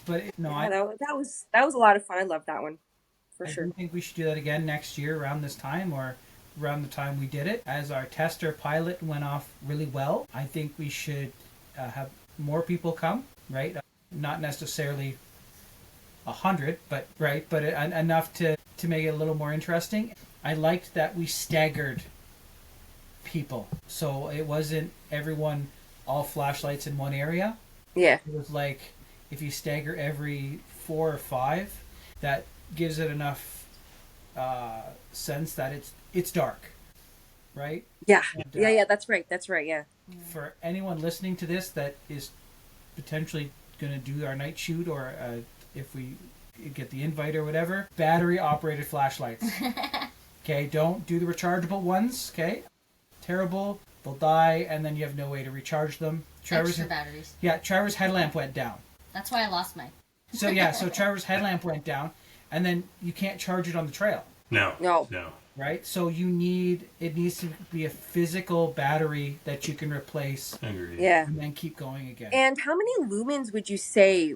But Yeah, that was a lot of fun. I loved that one for I sure. do think we should do that again next year around this time, or around the time we did it. As our tester pilot went off really well, I think we should have more people come, right? Not necessarily 100, but right, but enough to make it a little more interesting. I liked that we staggered people, so it wasn't everyone all flashlights in one area. Yeah. It was like if you stagger every 4 or 5, that gives it enough sense that it's dark, right? Yeah. And, Yeah. That's right. That's right. Yeah. For anyone listening to this that is potentially going to do our night shoot, or if we get the invite or whatever, battery operated flashlights. Okay, don't do the rechargeable ones. Okay, terrible. They'll die, and then you have no way to recharge them. Extra batteries. Yeah, Trevor's headlamp went down. That's why I lost mine. So Trevor's headlamp went down, and then you can't charge it on the trail, No. right? So it needs to be a physical battery that you can replace Agreed. Yeah. and then keep going again. And how many lumens would you say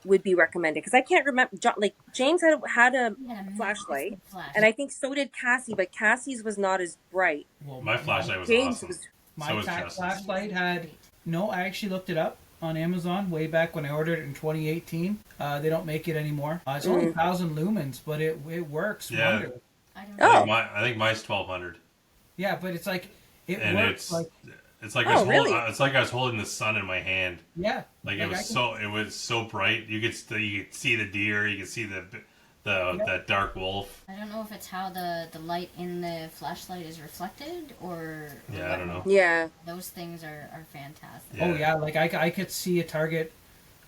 would be recommended? Because I can't remember. Like James had a Yeah, flashlight, massive flash. and I think so did Cassie, but Cassie's was not as bright. Well, My flashlight was James awesome. was. my so was tack Justin's. flashlight had no. I actually looked it up on Amazon way back when I ordered it in 2018. They don't make it anymore. It's only 1,000 lumens, but it works. Yeah. Wonders. I don't Oh. know. I think mine's 1200, Yeah, but it's like it and works. it's like Oh, really? it's like I was holding the sun in my hand. Yeah, Like Like, it I was can- so bright. You could see the deer. You could see that dark wolf. I don't know if it's how the light in the flashlight is reflected or Yeah, I don't know. Yeah. Those things are fantastic. Oh yeah, like I could see a target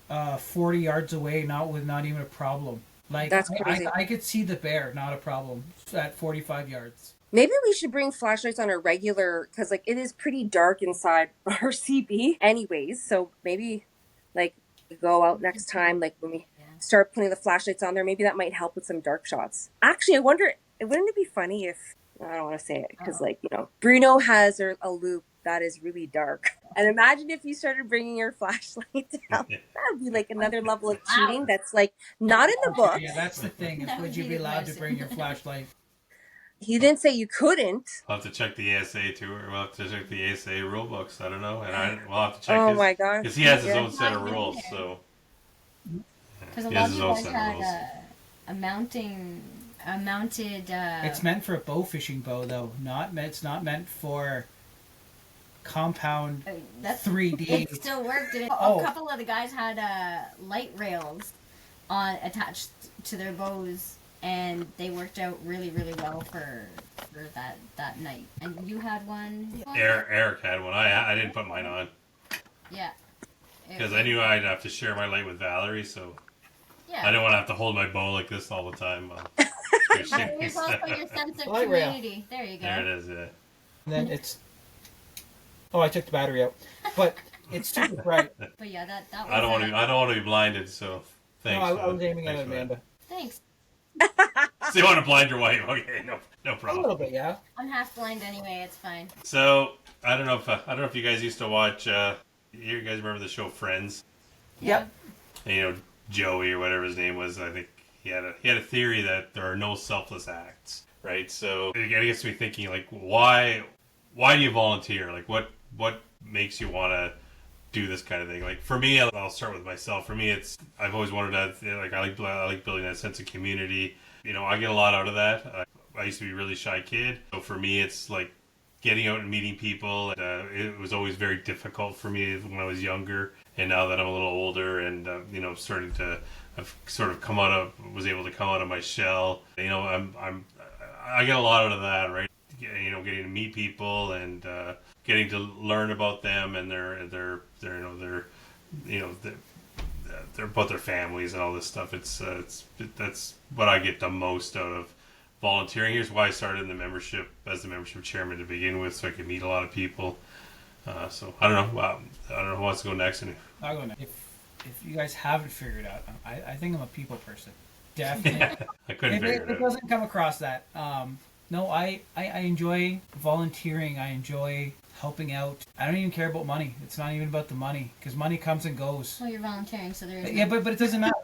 40 yards away, not even a problem. Like That's crazy. I could see the bear, not a problem, at 45 yards. Maybe we should bring flashlights on a regular, because like it is pretty dark inside our CB anyways. So maybe like go out next time, like when we start putting the flashlights on there, maybe that might help with some dark shots. Actually, I wonder, wouldn't it be funny if, I don't want to say it because Bruno has a loop that is really dark. And imagine if you started bringing your flashlight down. That would be like another level of cheating that's like not in the book. Yeah, that's the thing. Is That would would you be be the allowed to question. bring your flashlight? He didn't say you couldn't. We'll have to check the ASA too, or we'll have to check the ASA rule books. I don't know, and we'll have to check. Oh my gosh. Because he has his Yeah. own set of rules. So Because a he lot has of his you own guys set of had rules. a mounted. It's meant for a bow fishing bow, though. It's not meant for compound That's 3D. It still worked. And Oh. A couple of the guys had light rails attached to their bows, and they worked out really, really well for that night. And you had one. Eric had one. I didn't put mine on. Yeah. because I knew I'd have to share my light with Valerie, so Yeah. I didn't want to have to hold my bow like this all the time. There's also your sense of Light rail. community. There you go. There it is. Yeah. And then it's. Oh, I took the battery out, but it's super bright. But yeah, that was. I don't want to. I don't want to be blinded. So thanks. No, I was man. aiming at Thanks for that. Amanda. Thanks. So you want to blind your wife? Okay, no A little problem. bit, yeah. I'm half blind anyway. It's fine. So I don't know if you guys used to watch. You guys remember the show Friends? Yep. And, you know, Joey or whatever his name was. I think he had a theory that there are no selfless acts, right? So it gets me thinking, like, why do you volunteer? Like, what makes you want to do this kind of thing? Like, for me, I'll start with myself. For me, it's I've always wanted to, like, I like building that sense of community. You know, I get a lot out of that. I used to be a really shy kid, so for me, it's like getting out and meeting people. It was always very difficult for me when I was younger, and now that I'm a little older and you know, starting to, I've sort of was able to come out of my shell. You know, I get a lot out of that, right? You know, getting to meet people and getting to learn about them and their about their families and all this stuff. That's what I get the most out of volunteering. Here's why I started in the membership as the membership chairman to begin with, so I could meet a lot of people. So I don't know. I don't know who wants to go next. I'll go next. If you guys haven't figured out, I think I'm a people person. Definitely. I couldn't figure it It out. doesn't come across that. No, I enjoy volunteering. I enjoy helping out. I don't even care about money. It's not even about the money, because money comes and goes. Well, you're volunteering, so there is. Yeah, but it doesn't matter.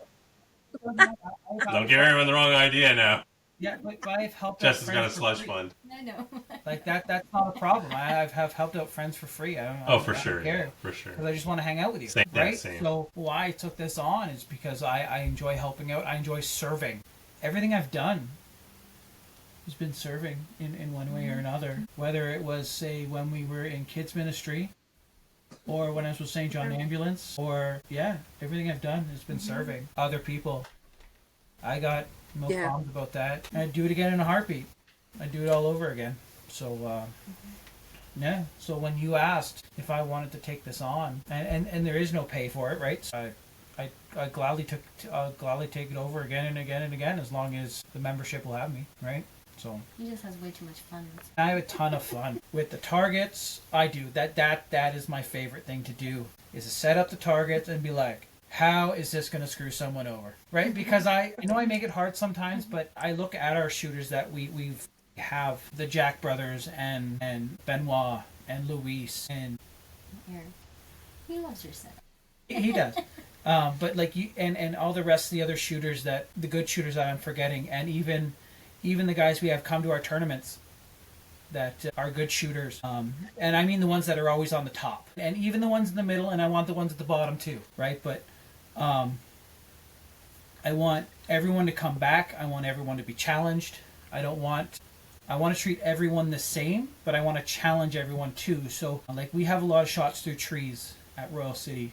Don't give everyone the wrong idea now. Yeah, but I've helped. Jess has out got a friends for slush free. fund. I know. Like that—that's not a problem. Have helped out friends for free. I don't. Oh, for I don't sure. care. Yeah, for sure. Because I just want to hang out with you, Same, yeah, right? same. So why I took this on is because I enjoy helping out. I enjoy serving. Everything I've done has been serving in one way or another. Whether it was, say, when we were in kids ministry, or when I was with St. John Ambulance, or everything I've done has been serving other people. I got no problems about that. I'd do it again in a heartbeat. I'd do it all over again. So so when you asked if I wanted to take this on, and there is no pay for it, right? So I gladly take it over again and again and again, as long as the membership will have me, right? So He just has way too much fun. I have a ton of fun with the targets. I do that is my favorite thing to do, is to set up the targets and be like, how is this going to screw someone over, right? Because I make it hard sometimes, but I look at our shooters that we have, the Jack brothers and Benoit and Luis, and He loves your set. he does. But like you and all the rest of the other shooters, the good shooters that I'm forgetting, and even the guys we have come to our tournaments that are good shooters. And I mean the ones that are always on the top, and even the ones in the middle, and I want the ones at the bottom too, right? But I want everyone to come back. I want everyone to be challenged. I want to treat everyone the same, but I want to challenge everyone too. So like we have a lot of shots through trees at Royal City,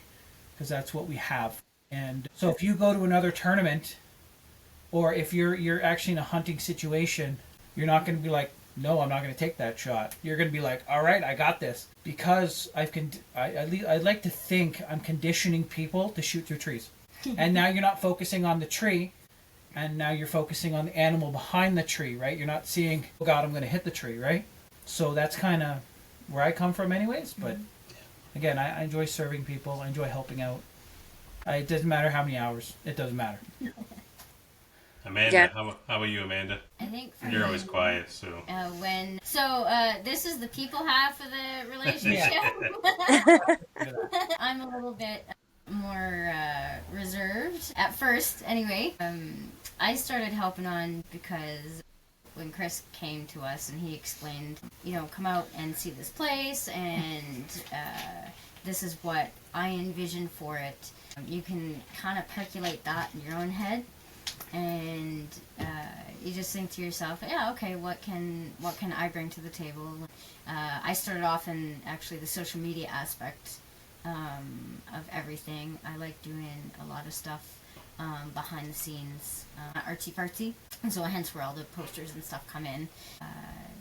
because that's what we have. And so if you go to another tournament, or if you're actually in a hunting situation, you're not going to be like, no, I'm not going to take that shot. You're going to be like, all right, I got this, because I'd like to think I'm conditioning people to shoot through trees. And now you're not focusing on the tree, and now you're focusing on the animal behind the tree, right? You're not seeing, oh God, I'm going to hit the tree, right? So that's kind of where I come from anyways. But again, I enjoy serving people. I enjoy helping out. It doesn't matter how many hours. It doesn't matter. Amanda, how about you, Amanda? I think for You're me, always quiet, so. This is the people half of the relationship. I'm a little bit more reserved at first. Anyway, I started helping on because when Chris came to us and he explained, come out and see this place, and this is what I envision for it. You can kind of percolate that in your own head, and you just think to yourself, yeah, okay, what can I bring to the table? I started off in actually the social media aspect of everything. I like doing a lot of stuff behind the scenes, artsy-fartsy, and so hence where all the posters and stuff come in.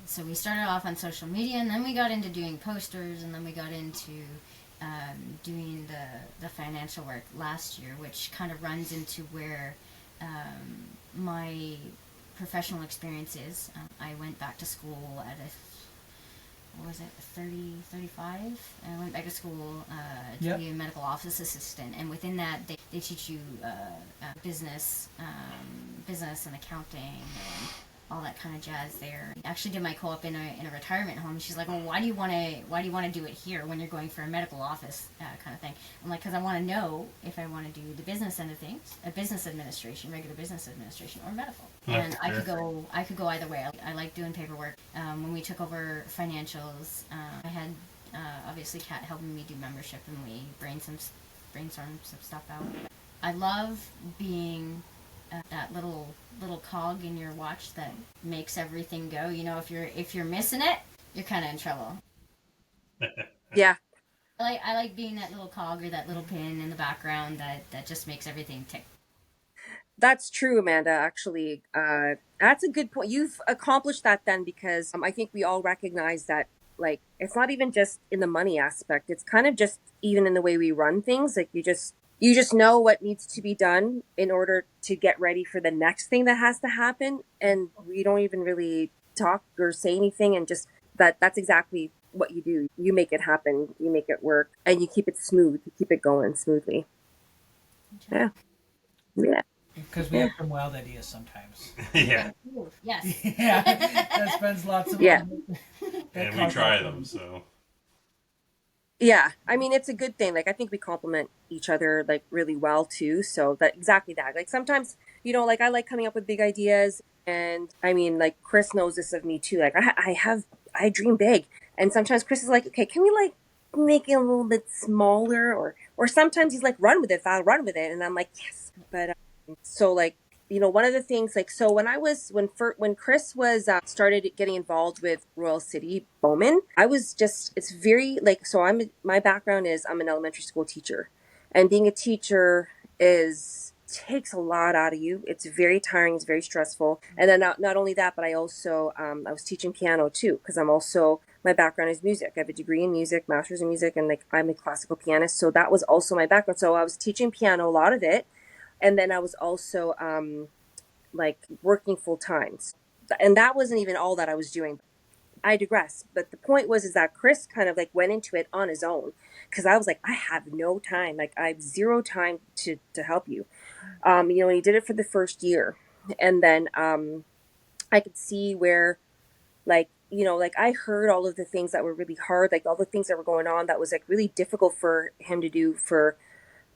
So we started off on social media, and then we got into doing posters, and then we got into doing the financial work last year, which kind of runs into where my professional experience is. I went back to school at what was it, 30, 35? And I went back to school to be a medical office assistant, and within that they teach you business and accounting and all that kind of jazz there. I actually did my co-op in a retirement home. She's like, well, why do you want to do it here when you're going for a medical office kind of thing? I'm like, because I want to know if I want to do the business end of things, a business administration, regular business administration, or medical. And I could go either way. I like doing paperwork. When we took over financials, I had obviously Kat helping me do membership, and we brainstormed some stuff out. I love being that little cog in your watch that makes everything go. You know, if you're missing it, you're kind of in trouble. Yeah. I like being that little cog or that little pin in the background that just makes everything tick. That's true, Amanda. Actually, that's a good point. You've accomplished that then, because I think we all recognize that, like, it's not even just in the money aspect. It's kind of just even in the way we run things. Like, you just know what needs to be done in order to get ready for the next thing that has to happen, and we don't even really talk or say anything, and just that's exactly what you do. You make it happen. You make it work, and you keep it smooth. You keep it going smoothly. Yeah. Yeah. Because we have some wild ideas sometimes. Yeah. Yes. Yeah, that spends lots of Yeah. money. And we try them, so. Yeah, I mean, it's a good thing. Like, I think we complement each other, like, really well too. So that exactly that. Like, sometimes, like, I like coming up with big ideas, and I mean, like, Chris knows this of me too. Like, I dream big, and sometimes Chris is like, okay, can we like make it a little bit smaller, or sometimes he's like, run with it, Val, run with it, and I'm like, yes. But so like, one of the things, like, so when Chris was started getting involved with Royal City Bowman, I was just, it's very like, so my background is I'm an elementary school teacher, and being a teacher takes a lot out of you. It's very tiring. It's very stressful. And then not only that, but I also I was teaching piano too, because my background is music. I have a degree in music, master's in music, and like I'm a classical pianist. So that was also my background. So I was teaching piano, a lot of it. And then I was also like working full time. And that wasn't even all that I was doing. I digress. But the point is that Chris kind of like went into it on his own, because I was like, I have no time. Like, I have zero time to help you. And he did it for the first year. And then I could see where, like, like I heard all of the things that were really hard, like all the things that were going on that was like really difficult for him to do for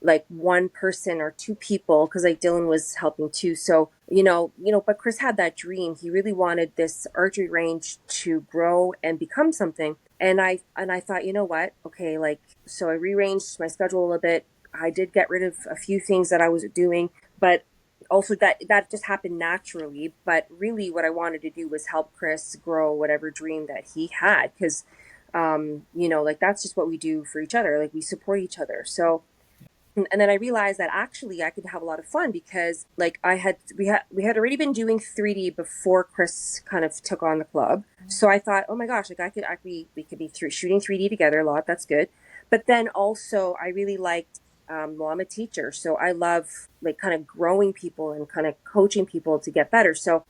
like one person or two people, because like Dylan was helping too. So, but Chris had that dream. He really wanted this archery range to grow and become something. And I thought, you know what? Okay, like, so I rearranged my schedule a little bit. I did get rid of a few things that I was doing, but also that just happened naturally. But really what I wanted to do was help Chris grow whatever dream that he had, because like that's just what we do for each other. Like, we support each other. So, and then I realized that actually I could have a lot of fun, because like we had already been doing 3D before Chris kind of took on the club. So I thought, oh my gosh, like we could be shooting 3D together a lot. That's good. But then also I really liked, well, I'm a teacher, so I love like kind of growing people and kind of coaching people to get better. So,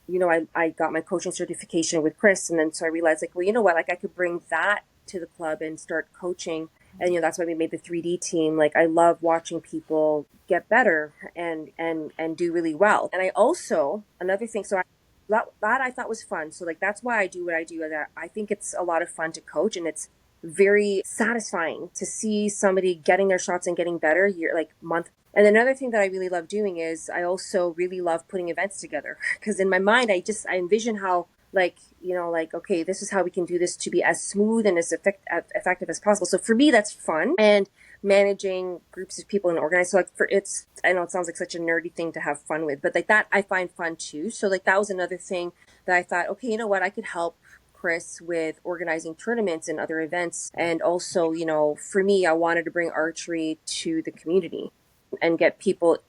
I got my coaching certification with Chris. And then so I realized, like, well, you know what, like I could bring that to the club and start coaching. And that's why we made the 3D team. Like, I love watching people get better and do really well. And I also, another thing, so that I thought was fun. So like, that's why I do what I do. I think it's a lot of fun to coach, and it's very satisfying to see somebody getting their shots and getting better year, like month. And another thing that I really love doing is I also really love putting events together, because in my mind, I envision how, like, like, okay, this is how we can do this to be as smooth and as effective as possible. So for me, that's fun. And managing groups of people and organizing. So like I know it sounds like such a nerdy thing to have fun with, but like that I find fun too. So like that was another thing that I thought, okay, you know what, I could help Chris with organizing tournaments and other events. And also, for me, I wanted to bring archery to the community and get people,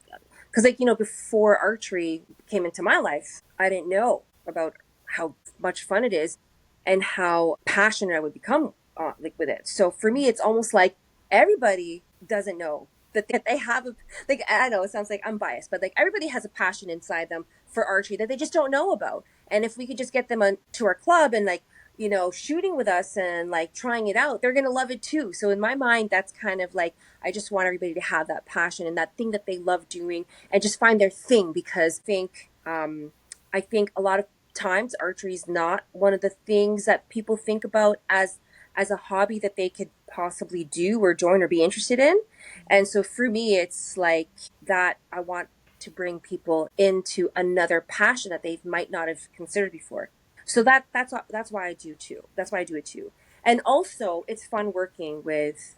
because like, before archery came into my life, I didn't know about how much fun it is and how passionate I would become like with it. So for me, it's almost like everybody doesn't know that they have a, like, I know it sounds like I'm biased, but like everybody has a passion inside them for archery that they just don't know about. And if we could just get them on to our club and like, you know, shooting with us and like trying it out, they're going to love it too. So in my mind, that's kind of like, I just want everybody to have that passion and that thing that they love doing and just find their thing, because I think a lot of times archery is not one of the things that people think about as a hobby that they could possibly do or join or be interested in. And so for me, it's like that I want to bring people into another passion that they might not have considered before. So that's why I do too. That's why I do it too. And also, it's fun working with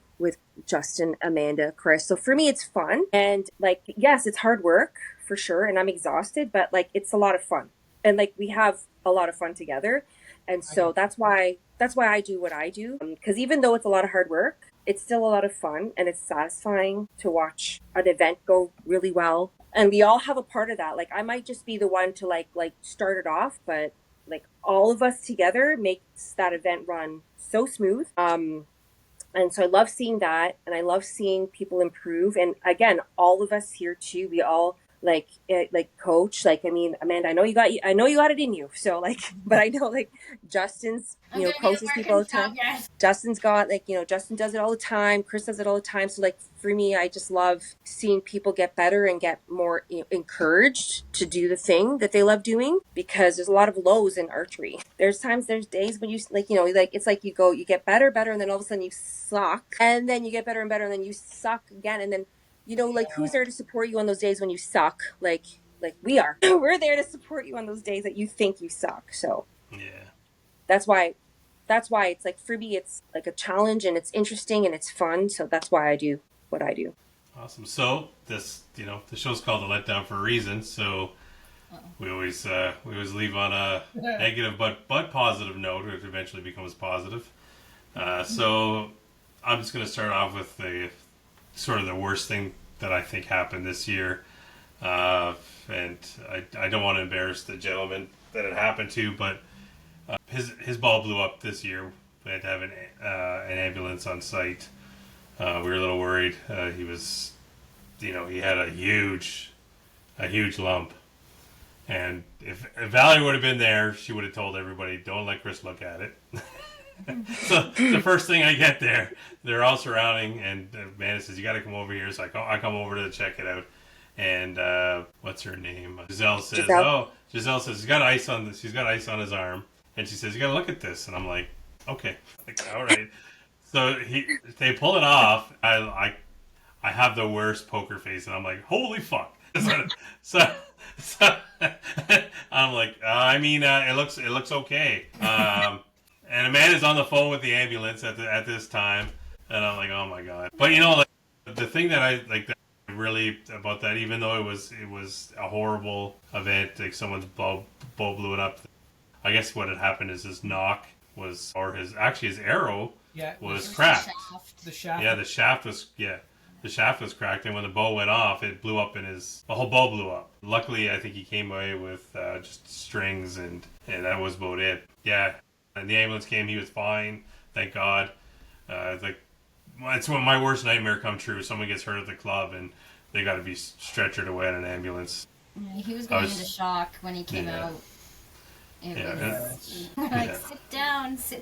Justin, Amanda, Chris. So for me, it's fun. And like, yes, it's hard work for sure. And I'm exhausted, but like, it's a lot of fun. And like, we have a lot of fun together. And so that's why I do what I do. Because even though it's a lot of hard work, it's still a lot of fun and it's satisfying to watch an event go really well. And we all have a part of that. Like I might just be the one to like start it off, but like all of us together makes that event run so smooth. And so I love seeing that, and I love seeing people improve. And again, all of us here too, we all like coach. Like, I mean, Amanda, I know you got it in you. So like, but I know like Justin's, I'm you know, gonna need a coaches people working all the time. job, yes. Justin's got like, you know, Justin does it all the time. Chris does it all the time. So like for me, I just love seeing people get better and get more, you know, encouraged to do the thing that they love doing, because there's a lot of lows in archery. There's days when you like, you know, like it's like you get better, and then all of a sudden you suck, and then you get better and better, and then you suck again, and then, you know, like who's there to support you on those days when you suck? Like we are. We're there to support you on those days that you think you suck. So Yeah. that's why it's like, for me, it's like a challenge and it's interesting and it's fun. So that's why I do what I do. Awesome. So this, the show's called The Letdown for a reason. So we always leave on a negative but positive note, which eventually becomes positive. So I'm just going to start off with the sort of the worst thing that I think happened this year, and I don't want to embarrass the gentleman that it happened to, but his ball blew up this year. We had to have an ambulance on site. We were a little worried. He was, he had a huge lump. And if Valerie would have been there, she would have told everybody, don't let Chris look at it. So the first thing I get there, they're all surrounding, and Amanda says, you got to come over here. So I come over to check it out. And what's her name? Giselle says, Giselle says, she's got ice on his arm. And she says, you got to look at this. And I'm like, okay. Like, all right. So they pull it off. I have the worst poker face, and I'm like, holy fuck. So I'm like, it looks okay. And Amanda's on the phone with the ambulance at this time, and I'm like, oh my god. But like the thing that I like that really about that, even though it was a horrible event, like someone's bow blew it up. I guess what had happened is his nock was, or his arrow was cracked. The shaft. Yeah, the shaft was cracked, and when the bow went off, it blew up the whole bow blew up. Luckily, I think he came away with just strings, and that was about it. Yeah, and the ambulance came. He was fine, thank God. It's when my worst nightmare come true. Someone gets hurt at the club, and they got to be stretchered away in an ambulance. Yeah, he was going into shock when he came out. We're like, sit down. It's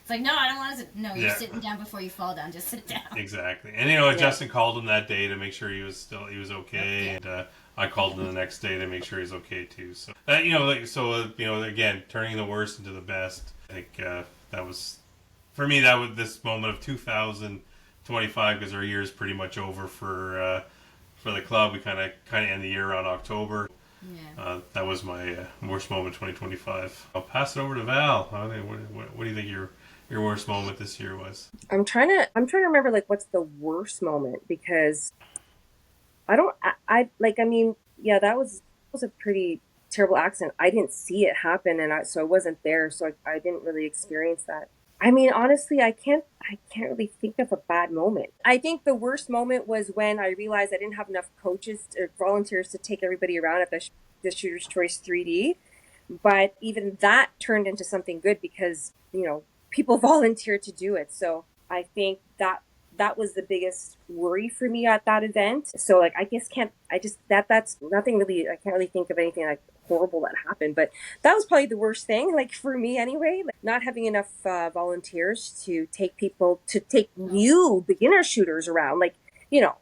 like, no, I don't want to sit. No, you're sitting down before you fall down. Just sit down. Exactly. And Justin called him that day to make sure he was okay, and I called him the next day to make sure he's okay too. So again, turning the worst into the best. I think that was, for me, that was this moment of 2025, because our year is pretty much over for the club. We kind of end the year around October. Yeah. That was my worst moment 2025. I'll pass it over to Val. What do you think your worst moment this year was? I'm trying to remember like what's the worst moment, because that was a pretty terrible accident. I didn't see it happen, and so I wasn't there, so I didn't really experience that. I mean, honestly, I can't really think of a bad moment. I think the worst moment was when I realized I didn't have enough coaches or volunteers to take everybody around at the Shooter's Choice 3D. But even that turned into something good, because, people volunteered to do it. So I think that that was the biggest worry for me at that event. So like, that's nothing really, I can't really think of anything like horrible that happened, but that was probably the worst thing, like for me anyway, like not having enough volunteers to take new beginner shooters around. Like,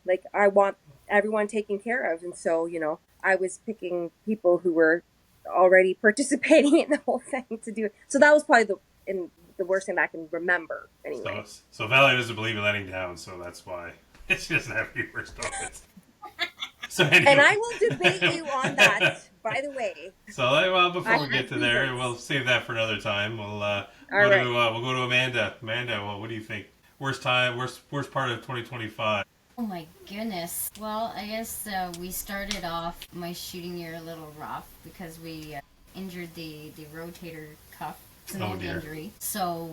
like I want everyone taken care of. And so, I was picking people who were already participating in the whole thing to do it. So that was probably the worst thing that I can remember anyway. So Valerie doesn't believe in letting down, so that's why she doesn't have any worst moments. So anyway. And I will debate you on that, by the way. So before we get to there, we'll save that for another time. We'll go to Amanda. Amanda, well, what do you think? Worst part of 2025. Oh my goodness. Well, I guess we started off my shooting year a little rough because we injured the rotator cuff. It's an old injury. So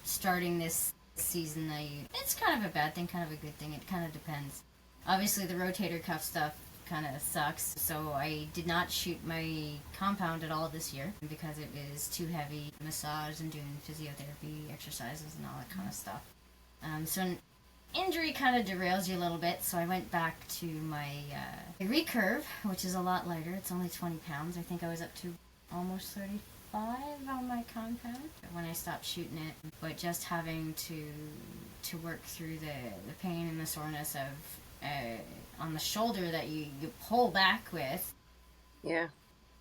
starting this season, it's kind of a bad thing, kind of a good thing. It kind of depends. Obviously, the rotator cuff stuff kind of sucks. So I did not shoot my compound at all this year because it was too heavy. Massage and doing physiotherapy exercises and all that kind of stuff. So injury kind of derails you a little bit, so I went back to my recurve, which is a lot lighter. It's only 20 pounds. I think I was up to almost 35 on my compound when I stopped shooting it. But just having to work through the pain and the soreness of on the shoulder that you pull back with, yeah,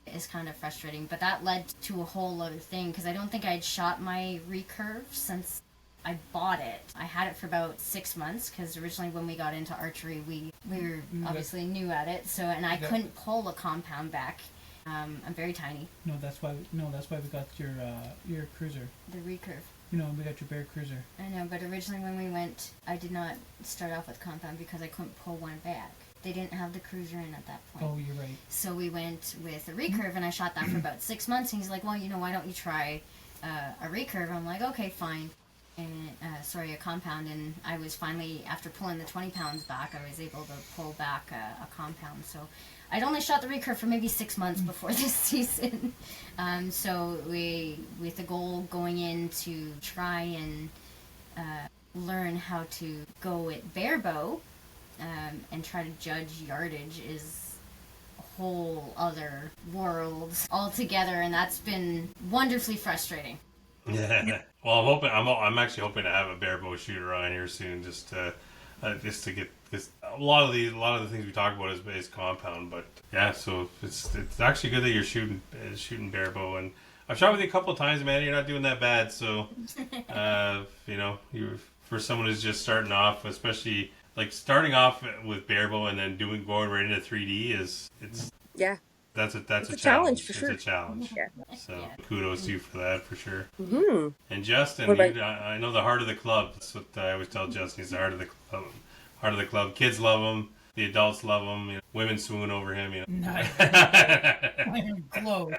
is kind of frustrating. But that led to a whole other thing because I don't think I'd shot my recurve since I bought it. I had it for about 6 months because originally when we got into archery, we were obviously new at it. So I couldn't pull a compound back. I'm very tiny. No, that's why we got your cruiser. The recurve. We got your Bear Cruiser. I know, but originally when we went, I did not start off with compound because I couldn't pull one back. They didn't have the cruiser in at that point. Oh, you're right. So we went with a recurve, and I shot that for about 6 months. And he's like, well, why don't you try a recurve? I'm like, okay, fine. And a compound. And I was finally, after pulling the 20 pounds back, I was able to pull back a compound. So I'd only shot the recurve for maybe 6 months before this season. So with the goal going in to try and learn how to go at bare bow and try to judge yardage is a whole other world altogether, and that's been wonderfully frustrating. Yeah. Well, I'm actually hoping to have a bare bow shooter on here soon, just to get, because a lot of the things we talk about is compound, but yeah, so it's actually good that you're shooting bare bow, and I've shot with you a couple of times, man. You're not doing that bad, so you for someone who's just starting off, especially like starting off with bare bow and then going right into 3D that's a challenge for sure. It's a challenge. Yeah. So kudos to you for that, for sure. Mm-hmm. And Justin, I know the heart of the club. That's what I always tell Justin. He's the heart of the club. Heart of the club. Kids love him. The adults love him. Women swoon over him. Nice. Glow.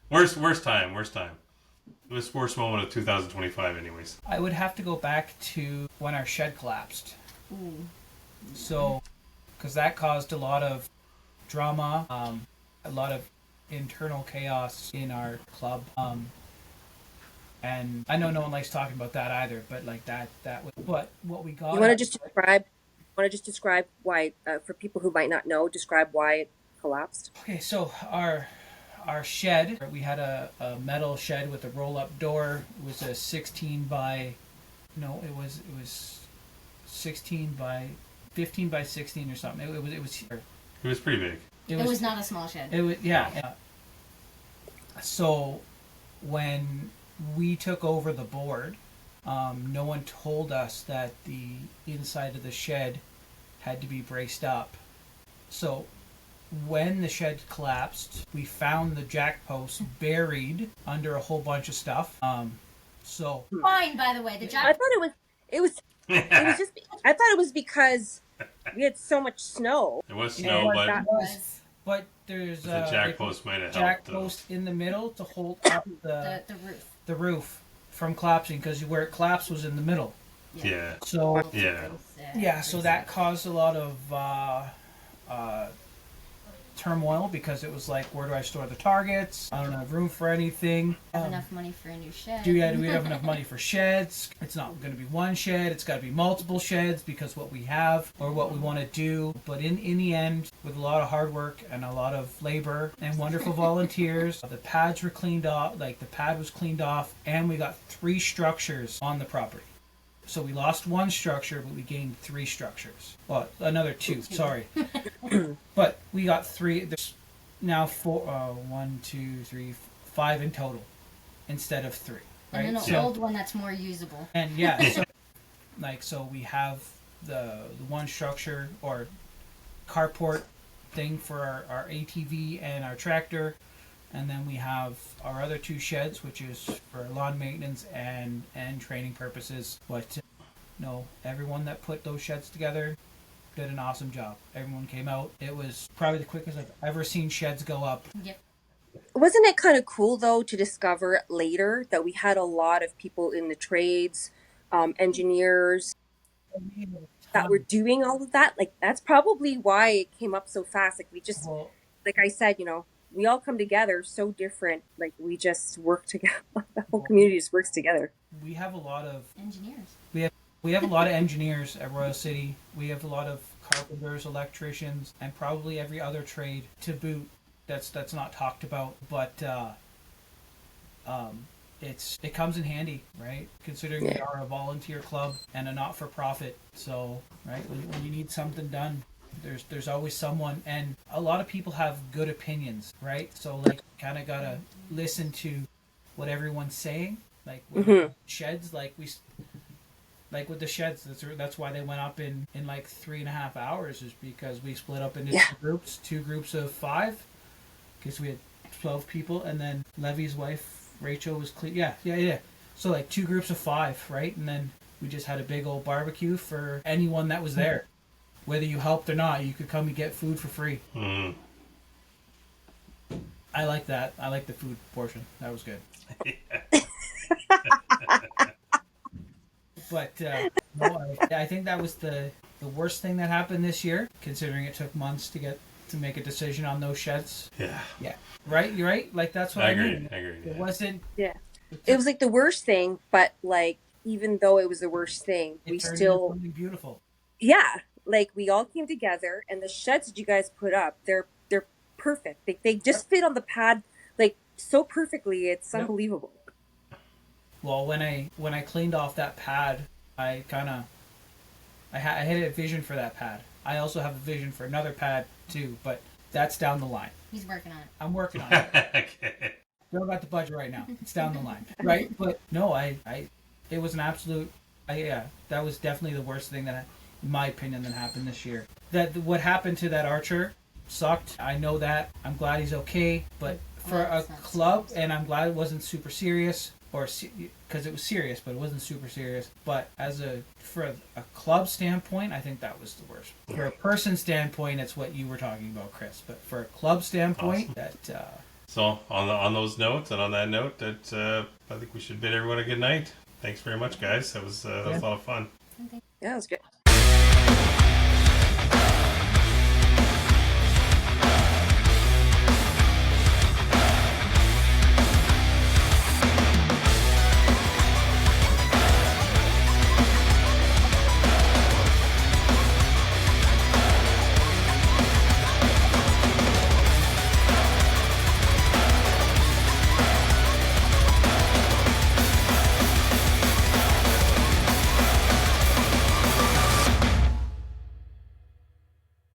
Worst time. It was worst moment of 2025, anyways. I would have to go back to when our shed collapsed. Ooh. So, because that caused a lot of drama, a lot of internal chaos in our club, and I know no one likes talking about that either, but like that was what we got. You want to just describe why, for people who might not know, describe why it collapsed? Okay, so our shed, we had a metal shed with a roll-up door. It was a 16 by 15 by 16 or something. It was pretty big. It was not a small shed. It was, yeah. So when we took over the board, no one told us that the inside of the shed had to be braced up. So when the shed collapsed, we found the jack post buried under a whole bunch of stuff. So fine, by the way, the jack. I thought it was I thought it was because we had so much snow. It was snow, but there's a jack post might have helped. Jack post in the middle to hold up the roof from collapsing, because where it collapsed was in the middle. Yeah. So yeah. So that caused a lot of turmoil because it was like, where do I store the targets? I don't have room for anything. Have enough money for a new shed. Do we have enough money for sheds? It's not going to be one shed. It's got to be multiple sheds because what we have or what we want to do. But in the end, with a lot of hard work and a lot of labor and wonderful volunteers, the pads were cleaned off. Like the pad was cleaned off, and we got 3 structures on the property. So we lost 1 structure, but we gained 3 structures. Well, another 2. Sorry, but we got 3. There's now 4. 1, 2, 3, 5 in total, instead of 3. Right? And then an old one that's more usable. And yeah, so we have the 1 structure or carport thing for our ATV and our tractor. And then we have our other 2 sheds, which is for lawn maintenance and training purposes. But no, everyone that put those sheds together did an awesome job. Everyone came out. It was probably the quickest I've ever seen sheds go up. Yep. Wasn't it kind of cool though to discover later that we had a lot of people in the trades, engineers that were doing all of that? Like that's probably why it came up so fast. Like we just, like I said, we all come together so different. Like we just work together. The whole community just works together. We have a lot of engineers. We have a lot of engineers at Royal City. We have a lot of carpenters, electricians, and probably every other trade to boot that's not talked about. But it comes in handy, right? Considering we are a volunteer club and a not-for-profit. So, right, when you need something done, there's always someone, and a lot of people have good opinions, right? So like kind of gotta listen to what everyone's saying. Like with sheds, like with the sheds, that's why they went up in like 3.5 hours, is because we split up into 2 groups of 5, because we had 12 people, and then Levy's wife Rachel was clean. Yeah. So like 2 groups of 5, right? And then we just had a big old barbecue for anyone that was there. Whether you helped or not, you could come and get food for free. Mm. I like that. I like the food portion. That was good. But no, I think that was the worst thing that happened this year, considering it took months to make a decision on those sheds. Yeah. Right? You're right? Like that's what I mean. I agree. It wasn't... Yeah. It was like the worst thing, but like even though it was the worst thing, we still... something beautiful. Yeah. Like we all came together, and the sheds that you guys put up, they're perfect. They just fit on the pad like so perfectly. It's unbelievable. Well, when I cleaned off that pad, I had a vision for that pad. I also have a vision for another pad too, but that's down the line. He's working on it. I'm working on it. Okay. Don't got the budget right now. It's down the line, right? But no, it was an absolute. That was definitely the worst thing that, in my opinion, that happened this year. That what happened to that archer sucked. I know that. I'm glad he's okay, but for a club, and I'm glad it wasn't super serious, because it was serious, but it wasn't super serious. But for a club standpoint, I think that was the worst. For a person standpoint, it's what you were talking about, Chris. But for a club standpoint, awesome. So on those notes, and on that note, I think we should bid everyone a good night. Thanks very much, guys. That was a lot of fun. Yeah, it was good.